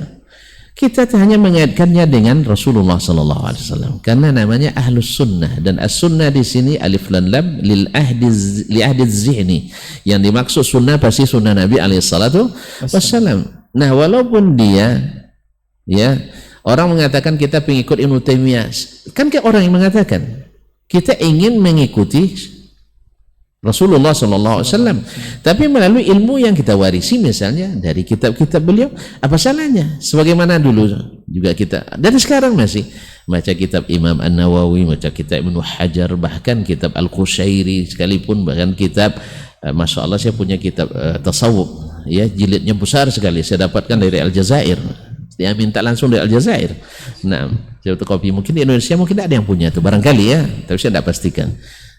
Kita hanya mengaitkannya dengan Rasulullah SAW karena namanya Ahlus Sunnah, dan as-sunnah di sini alif lam lam li ahdi zihni, yang dimaksud sunnah pasti sunnah Nabi SAW. Nah, walaupun dia orang mengatakan kita pengikut Ibnu Taimiyah, kan kayak orang yang mengatakan kita ingin mengikuti Rasulullah SAW, tapi melalui ilmu yang kita warisi misalnya dari kitab-kitab beliau. Apa salahnya? Sebagaimana dulu juga kita, dan sekarang masih baca kitab Imam An-Nawawi, baca kitab Ibnu Hajar, bahkan kitab Al-Qushairi sekalipun, bahkan kitab Masya Allah saya punya kitab tasawuf ya, jilidnya besar sekali, saya dapatkan dari Aljazair, Dia minta langsung dari Aljazair. Nah, fotokopi mungkin di Indonesia mungkin ada yang punya tuh barangkali ya, tapi saya tidak pastikan.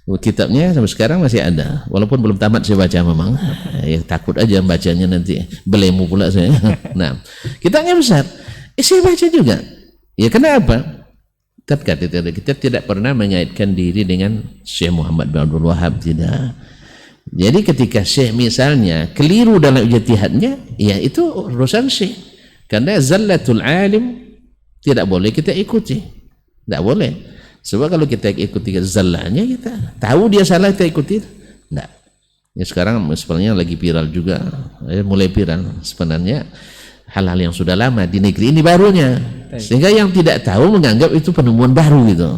Kitabnya sampai sekarang masih ada, walaupun belum tamat saya baca memang. Ya, takut aja bacanya nanti belemu pula saya. Nah, kitabnya besar. Saya baca juga. Ya kenapa? Kita tidak pernah mengaitkan diri dengan Syekh Muhammad bin Abdul Wahab, tidak. Jadi ketika Syekh misalnya keliru dalam ijtihadnya, ya itu urusan Syekh. Karena zallatul alim tidak boleh kita ikuti, tidak boleh. Sebab kalau kita ikuti zallahnya, kita tahu dia salah kita ikuti, tidak. Ya sekarang sebenarnya lagi viral juga, mulai viral sebenarnya hal-hal yang sudah lama di negeri ini barunya, sehingga yang tidak tahu menganggap itu penemuan baru gitu.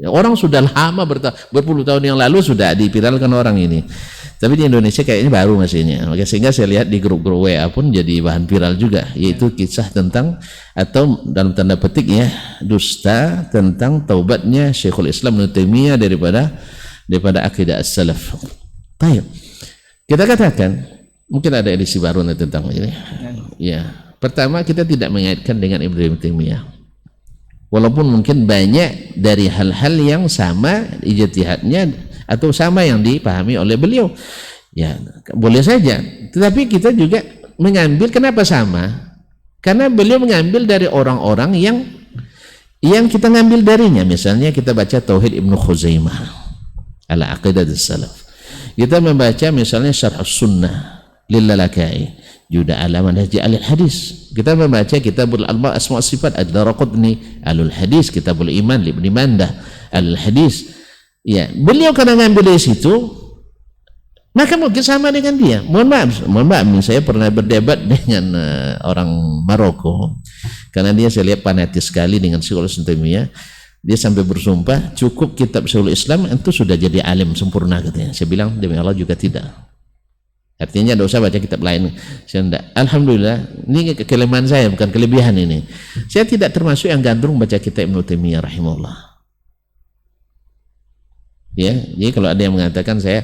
Orang sudah lama berpuluh tahun yang lalu sudah dipiralkan orang ini. Tapi di Indonesia kayaknya baru masihnya. Maka sehingga saya lihat di grup-grup WA pun jadi bahan viral juga, yaitu kisah tentang atau dalam tanda petik ya dusta tentang taubatnya Syekhul Islam Ibnu Taimiyah daripada akidah as-salaf. Baik. Kita katakan mungkin ada edisi baru tentang ini. Ya. Pertama, kita tidak mengaitkan dengan Ibnu Taimiyah. Walaupun mungkin banyak dari hal-hal yang sama ijtihadnya atau sama yang dipahami oleh beliau, ya boleh saja. Tetapi kita juga mengambil, kenapa sama? Karena beliau mengambil dari orang-orang yang kita ngambil darinya. Misalnya kita baca Tauhid Ibnu Khuzaimah ala aqidah as-salaf, kita membaca misalnya Syarh Sunnah lil Lalakai Juda ala manhaj al-hadis, kita membaca Kitabul Asma' Sifat ad-Daraqutni alul hadis, Kitabul Iman li Ibnu Mandah al-hadis. Ya, beliau karena ngambil dari situ, maka mungkin sama dengan dia. Mohon maaf, saya pernah berdebat dengan orang Maroko, karena dia saya lihat fanatis sekali dengan Syekhul Islam Taimiyah. Dia sampai bersumpah cukup kitab Syekhul Islam itu sudah jadi alim sempurna katanya. Saya bilang demi Allah juga tidak. Artinya tidak usah baca kitab lain. Saya tidak. Alhamdulillah, ini kelemahan saya bukan kelebihan ini. Saya tidak termasuk yang gandrung baca kitab Ibnu Taimiyah rahimahullah. Ya, jadi kalau ada yang mengatakan saya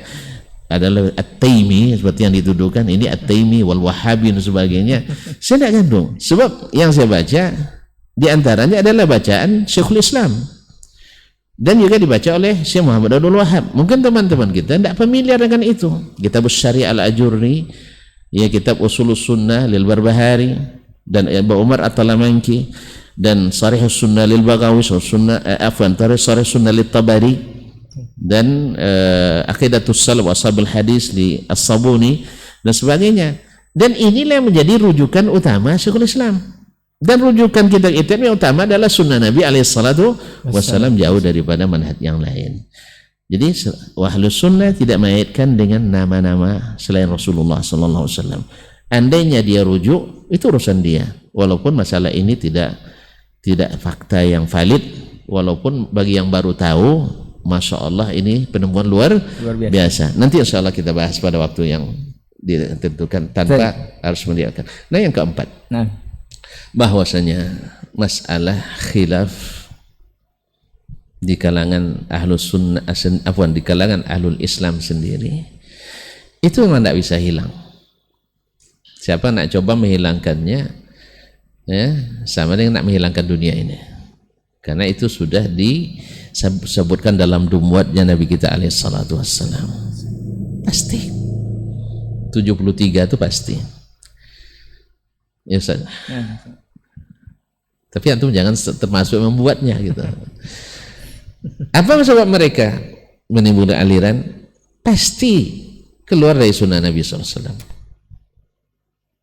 adalah At-Taimi seperti yang dituduhkan, ini At-Taimi wal Wahabi dan sebagainya, saya tidak gandung. Sebab yang saya baca diantaranya adalah bacaan Syekhul Islam dan juga dibaca oleh Syekh Muhammad Abdul Wahab. Mungkin teman-teman kita tidak familiar dengan itu. Kitab Syari' al-Ajurri, ya kitab Usulus Sunnah lil Barbahari dan Abu Umar At-Talamanki, dan Sharih Sunnah lil Baghawi, Sharih Sunnah lil Tabari, dan Aqidatus Salaf wa Ashabil Hadis di As-Sabuni dan sebagainya. Dan inilah yang menjadi rujukan utama Syekhul Islam. Dan rujukan kita yang utama adalah sunnah Nabi alaihissalatu wassalam, jauh daripada manhaj yang lain. Jadi Ahlus Sunnah tidak mengaitkan dengan nama-nama selain Rasulullah sallallahu alaihi wasallam. Andainya dia rujuk, itu urusan dia. Walaupun masalah ini tidak fakta yang valid, walaupun bagi yang baru tahu, Masya Allah ini penemuan luar biasa. Nanti insya Allah kita bahas pada waktu yang ditentukan tanpa harus mendiakan. Nah yang keempat, bahwasanya masalah khilaf di kalangan Ahlus Sunnah, di kalangan Ahlul Islam sendiri, itu memang tidak bisa hilang. Siapa nak coba menghilangkannya, ya sama dengan nak menghilangkan dunia ini. Karena itu sudah disebutkan dalam dumuatnya Nabi kita alaihissalatu wassalam. Pasti 73 itu pasti ya Ustaz. Tapi antum jangan termasuk membuatnya gitu. Apa sebab mereka menimbulkan aliran? Pasti keluar dari sunnah Nabi SAW.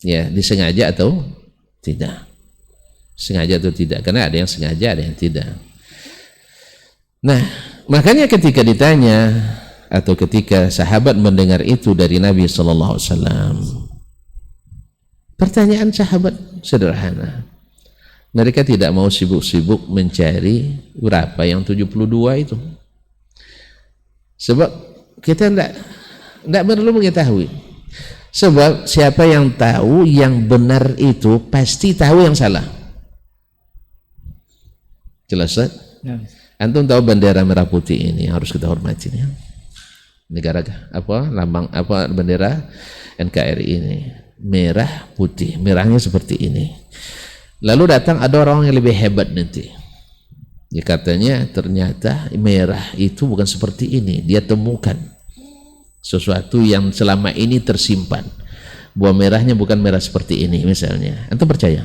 Ya, disengaja atau tidak, sengaja atau tidak, karena ada yang sengaja, ada yang tidak. Nah, makanya ketika ditanya atau ketika sahabat mendengar itu dari Nabi SAW, pertanyaan sahabat sederhana. Mereka tidak mau sibuk-sibuk mencari berapa yang 72 itu. Sebab kita tidak perlu mengetahui. Sebab siapa yang tahu yang benar itu pasti tahu yang salah. Jelas kan? Ya. Antum tahu bendera merah putih ini harus kita hormati ya. Negara apa? Lambang apa bendera NKRI ini? Merah putih. Merahnya seperti ini. Lalu datang ada orang yang lebih hebat nanti. Dia katanya ternyata merah itu bukan seperti ini. Dia temukan sesuatu yang selama ini tersimpan. Buah merahnya bukan merah seperti ini misalnya. Antum percaya?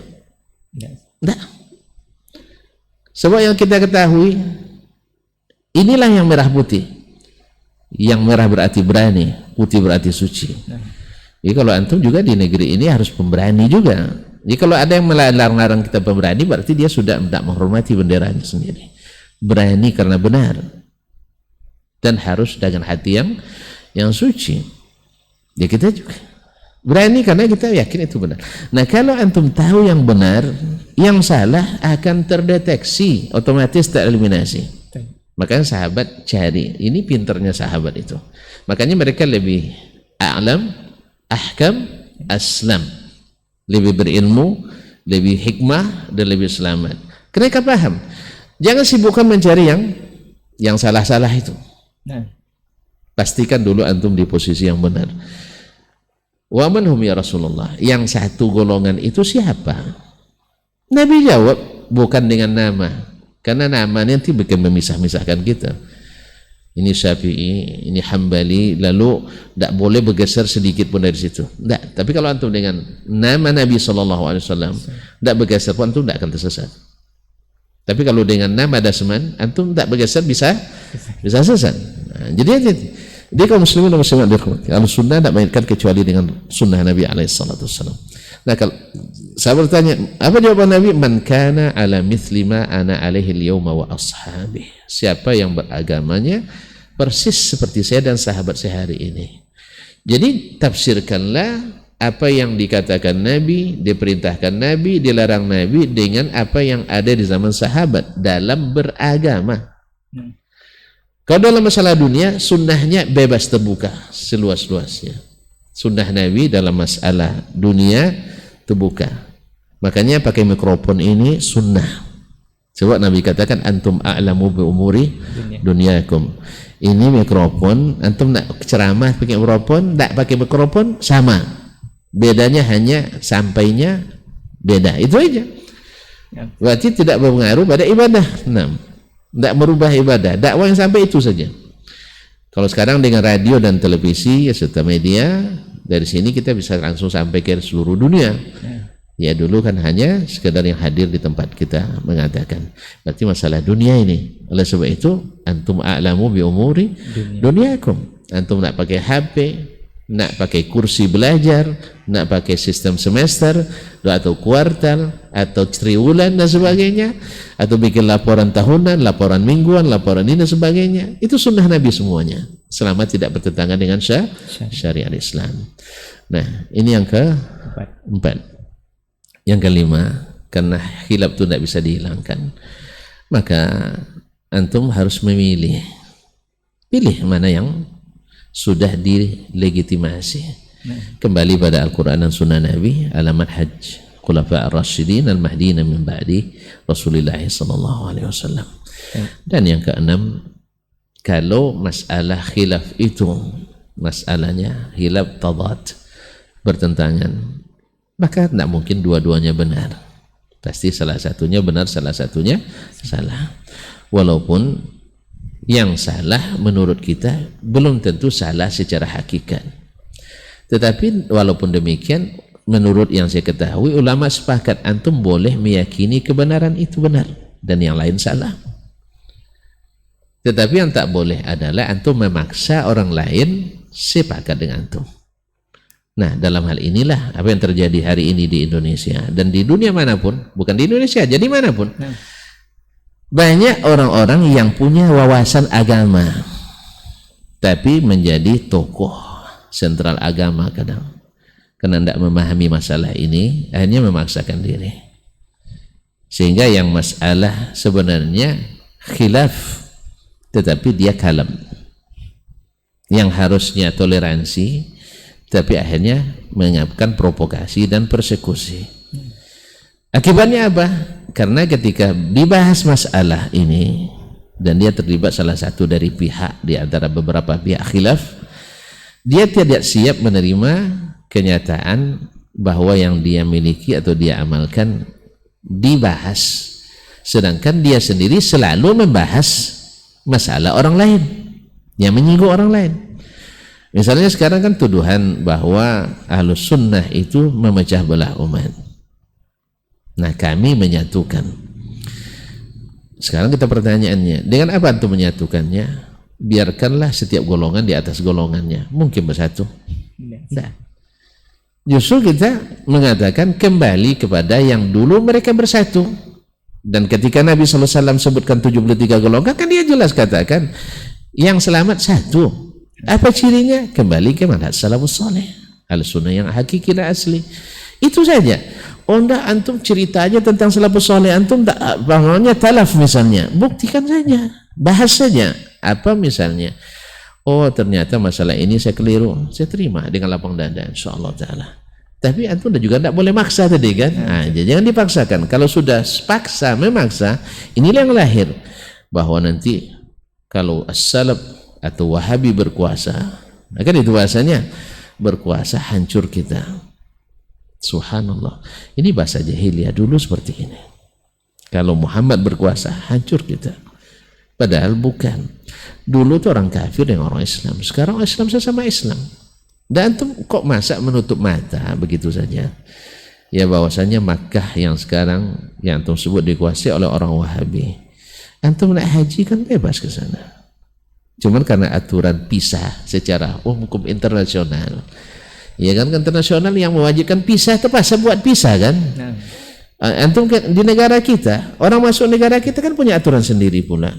Tidak. Sebab yang kita ketahui, inilah yang merah putih. Yang merah berarti berani, putih berarti suci. Jadi kalau antum juga di negeri ini harus pemberani juga. Jadi kalau ada yang melarang-larang kita pemberani, berarti dia sudah tidak menghormati benderanya sendiri. Berani karena benar. Dan harus dengan hati yang suci. Ya kita juga berani karena kita yakin itu benar. Nah kalau antum tahu yang benar, yang salah akan terdeteksi, otomatis tereliminasi. Makanya sahabat cari, ini pinternya sahabat itu. Makanya mereka lebih a'lam, ahkam, aslam. Lebih berilmu, lebih hikmah, dan lebih selamat. Mereka paham. Jangan sibukkan mencari yang salah-salah itu. Pastikan dulu antum di posisi yang benar. Wa man hum ya Rasulullah? Yang satu golongan itu siapa? Nabi jawab, bukan dengan nama. Karena nama nanti bikin memisah-misahkan kita. Ini Syafi'i, ini Hambali, lalu tidak boleh bergeser sedikit pun dari situ. Tidak. Tapi kalau antum dengan nama Nabi SAW tidak bergeser pun antum tidak akan tersesat. Tapi kalau dengan nama dasman antum tidak bergeser bisa sesat. Nah, jadi kaum muslimin dan muslimat kalau sunnah tidak mainkan kecuali dengan sunnah Nabi SAW. Nah kalau saya bertanya, apa jawaban Nabi? Man kana ala mithli ma ana alaihi al-yawma wa ashabi. Siapa yang beragamanya persis seperti saya dan sahabat saya hari ini. Jadi tafsirkanlah apa yang dikatakan Nabi, diperintahkan Nabi, dilarang Nabi dengan apa yang ada di zaman sahabat dalam beragama. Kalau dalam masalah dunia, sunnahnya bebas terbuka seluas-luasnya. Sunnah Nabi dalam masalah dunia terbuka. Makanya pakai mikrofon ini sunnah. Sebab Nabi katakan antum a'lamu bi umuri dunyakum. Ini mikrofon, antum nak ceramah pakai mikrofon, tak pakai mikrofon sama. Bedanya hanya sampainya beda. Itu aja. Berarti tidak berpengaruh pada ibadah. Tidak merubah ibadah. Dakwah yang sampai itu saja. Kalau sekarang dengan radio dan televisi serta media, dari sini kita bisa langsung sampai ke seluruh dunia. Ya dulu kan hanya sekedar yang hadir di tempat kita mengatakan. Berarti masalah dunia ini. Oleh sebab itu, antum a'lamu bi umuri dunyakum. Antum nak pakai HP, nak pakai kursi belajar, nak pakai sistem semester atau kuartal atau triwulan dan sebagainya, atau bikin laporan tahunan, laporan mingguan, laporan ini dan sebagainya, itu sunnah Nabi semuanya selama tidak bertentangan dengan syariat Islam. Nah ini yang keempat. Yang kelima, karena khilaf itu tidak bisa dihilangkan, maka antum harus memilih, pilih mana yang sudah dilegitimasi. Kembali pada Al-Quran dan Sunnah Nabi, alamat hajj khulafa ar-rasyidin al-mahdina min ba'di Rasulullah SAW. Dan yang keenam, kalau masalah khilaf itu masalahnya khilaf tadad, bertentangan, maka tidak mungkin dua-duanya benar. Pasti salah satunya benar, salah satunya salah. Walaupun yang salah menurut kita belum tentu salah secara hakikat. Tetapi walaupun demikian, menurut yang saya ketahui, ulama sepakat antum boleh meyakini kebenaran itu benar dan yang lain salah. Tetapi yang tak boleh adalah antum memaksa orang lain sepakat dengan antum. Nah, dalam hal inilah apa yang terjadi hari ini di Indonesia dan di dunia manapun, bukan di Indonesia, jadi manapun. Banyak orang-orang yang punya wawasan agama tapi menjadi tokoh sentral agama kadang karena tidak memahami masalah ini, akhirnya memaksakan diri. Sehingga yang masalah sebenarnya khilaf tetapi dia kalem. Yang harusnya toleransi tapi akhirnya menyiapkan provokasi dan persekusi. Akibatnya apa? Karena ketika dibahas masalah ini dan dia terlibat salah satu dari pihak di antara beberapa pihak khilaf, dia tidak siap menerima kenyataan bahwa yang dia miliki atau dia amalkan dibahas, sedangkan dia sendiri selalu membahas masalah orang lain yang menyinggung orang lain. Misalnya sekarang kan tuduhan bahwa Ahlus Sunnah itu memecah belah umat. Nah, kami menyatukan. Sekarang kita pertanyaannya, dengan apa antum menyatukannya? Biarkanlah setiap golongan di atas golongannya, mungkin bersatu. Nah, justru kita mengatakan kembali kepada yang dulu mereka bersatu. Dan ketika Nabi SAW sebutkan 73 golongan, kan dia jelas katakan yang selamat satu. Apa cirinya? Kembali ke manhaj salafus saleh, al-sunnah yang hakiki dan asli. Itu saja. Oh enggak, antum cerita aja tentang salafus saleh, antum tak bangunnya talaf misalnya, buktikan saja, bahas saja. Apa misalnya? Oh ternyata masalah ini saya keliru, saya terima dengan lapang dada insyaallah taala. Tapi antum juga tidak boleh maksa tadi kan? Nah, jangan dipaksakan. Kalau sudah paksa memaksa, inilah yang lahir bahwa nanti kalau as-salaf atau Wahabi berkuasa, kan itu bahasanya, berkuasa hancur kita. Subhanallah, ini bahasa jahiliyah dulu seperti ini. Kalau Muhammad berkuasa hancur kita, padahal bukan. Dulu itu orang kafir dengan orang Islam, sekarang Islam sesama Islam. Dan antum kok masa menutup mata begitu saja? Ya bahwasanya Makkah yang sekarang yang antum sebut dikuasai oleh orang Wahabi, antum nak haji kan bebas ke sana. Cuman karena aturan pisah secara hukum internasional. Ya kan, internasional yang mewajibkan pisah terpaksa buat pisah kan. Antum di negara kita, orang masuk negara kita kan punya aturan sendiri pula.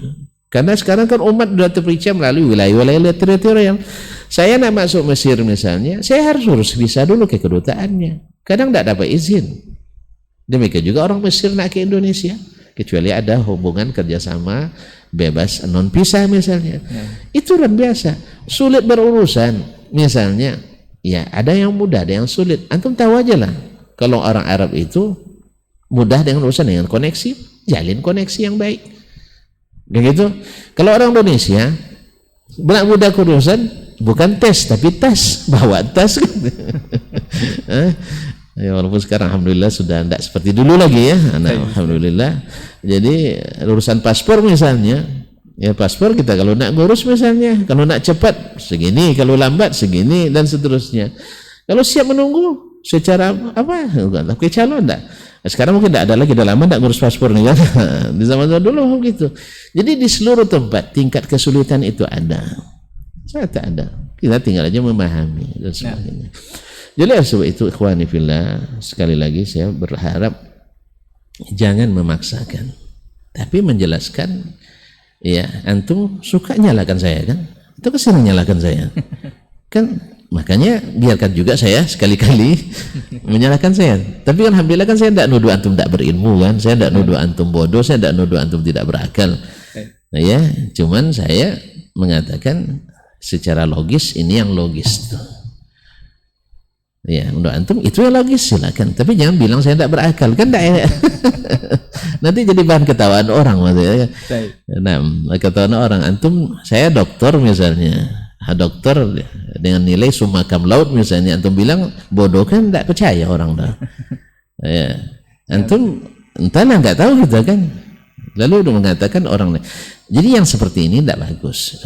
Karena sekarang kan umat sudah terperiksa melalui wilayah-wilayah teritorial. Saya nak masuk Mesir misalnya, saya harus urus visa dulu ke kedutaannya. Kadang tidak dapat izin. Demikian juga orang Mesir nak ke Indonesia, kecuali ada hubungan kerjasama bebas non visa misalnya. Itu kan biasa. Sulit berurusan misalnya, ya ada yang mudah, ada yang sulit. Antum tahu aja lah. Kalau orang Arab itu mudah dengan urusan dengan koneksi, jalin koneksi yang baik. Begitu. Kalau orang Indonesia mudah urusan bukan tes tapi tas, bawa tas. Ya, walaupun sekarang alhamdulillah sudah tidak seperti dulu lagi ya. Alhamdulillah. Jadi urusan paspor misalnya, ya paspor kita kalau nak ngurus misalnya, kalau nak cepat segini, kalau lambat segini dan seterusnya. Kalau siap menunggu secara apa? Oke calon enggak. Sekarang mungkin tidak ada lagi, dah lama tidak ngurus paspor nih kan. Di zaman dulu begitu. Jadi di seluruh tempat tingkat kesulitan itu ada. Saya tak ada. Kita tinggal aja memahami dan sebagainya. Jadi sebab itu ikhwani fillah, sekali lagi saya berharap jangan memaksakan, tapi menjelaskan. Ya, antum suka nyalakan saya kan? Itu kesini nyalakan saya. Kan makanya biarkan juga saya sekali-kali menyalahkan saya. Tapi alhamdulillah kan saya tidak nuduh antum tidak berilmu kan, saya tidak nuduh antum bodoh, saya tidak nuduh antum tidak berakal. Nah, ya, cuman saya mengatakan secara logis ini yang logis tuh. Ya, menurut antum itu yang logis silakan, tapi jangan bilang saya tidak berakal kan tidak. Nanti jadi bahan ketawaan orang maksudnya. Nah, ketawaan orang, antum saya dokter misalnya, dokter dengan nilai summa cum laude misalnya, antum bilang bodoh kan tidak percaya orang dah. Ya, antum entahlah nggak tahu kita kan, lalu udah mengatakan orang lain. Jadi yang seperti ini tidak bagus.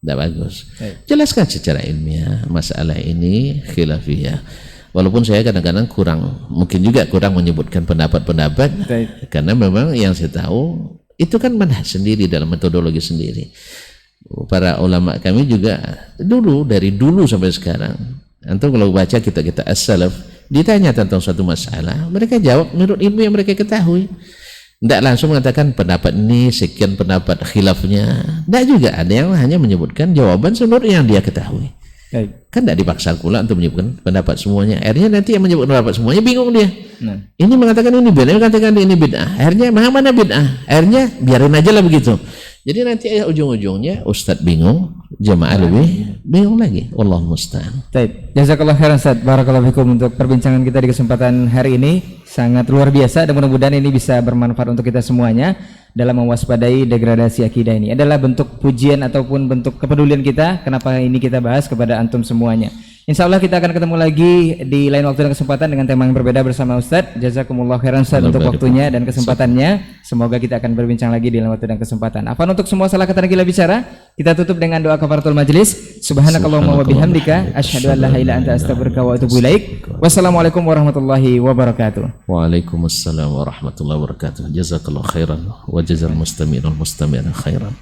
Tidak bagus. Jelaskan secara ilmiah masalah ini khilafiyah. Walaupun saya kadang-kadang mungkin juga kurang menyebutkan pendapat-pendapat, karena memang yang saya tahu itu kan manhaj sendiri dalam metodologi sendiri. Para ulama kami juga dari dulu sampai sekarang. Antum kalau baca kita as-salaf, ditanya tentang suatu masalah, mereka jawab menurut ilmu yang mereka ketahui. Tidak langsung mengatakan pendapat ini sekian pendapat khilafnya. Tidak juga, ada yang hanya menyebutkan jawaban menurut yang dia ketahui. Kan tidak dipaksa pula untuk menyebutkan pendapat semuanya. Akhirnya nanti yang menyebutkan pendapat semuanya bingung dia. Ini mengatakan ini bid'ah, ini mengatakan ini bid'ah. Akhirnya mana bid'ah? Akhirnya biarin aja lah begitu. Jadi nanti ujung-ujungnya Ustadz bingung, jamaah lebih bingung lagi. Wallahu musta'an. Baik, jazakallah khairan Ustaz. Barakallahu fikum untuk perbincangan kita di kesempatan hari ini. Sangat luar biasa dan mudah-mudahan ini bisa bermanfaat untuk kita semuanya dalam mewaspadai degradasi akidah ini. Adalah bentuk pujian ataupun bentuk kepedulian kita. Kenapa ini kita bahas kepada antum semuanya. Insya Allah kita akan ketemu lagi di lain waktu dan kesempatan dengan tema yang berbeda bersama Ustadz. Jazakumullah khairan Ustadz untuk waktunya dan kesempatannya. Semoga kita akan berbincang lagi di lain waktu dan kesempatan. Afwan untuk semua salah kata dan gila bicara. Kita tutup dengan doa kafaratul majlis. Subhanakallahumma wa bihamdika asyhadu an la ilaha illa anta astaghfiruka wa atubu ilaik. Wassalamualaikum warahmatullahi wabarakatuh. Waalaikumsalam warahmatullahi wabarakatuh. Jazakallahu khairan wa jazal mustami'in wal mustami'in khairan.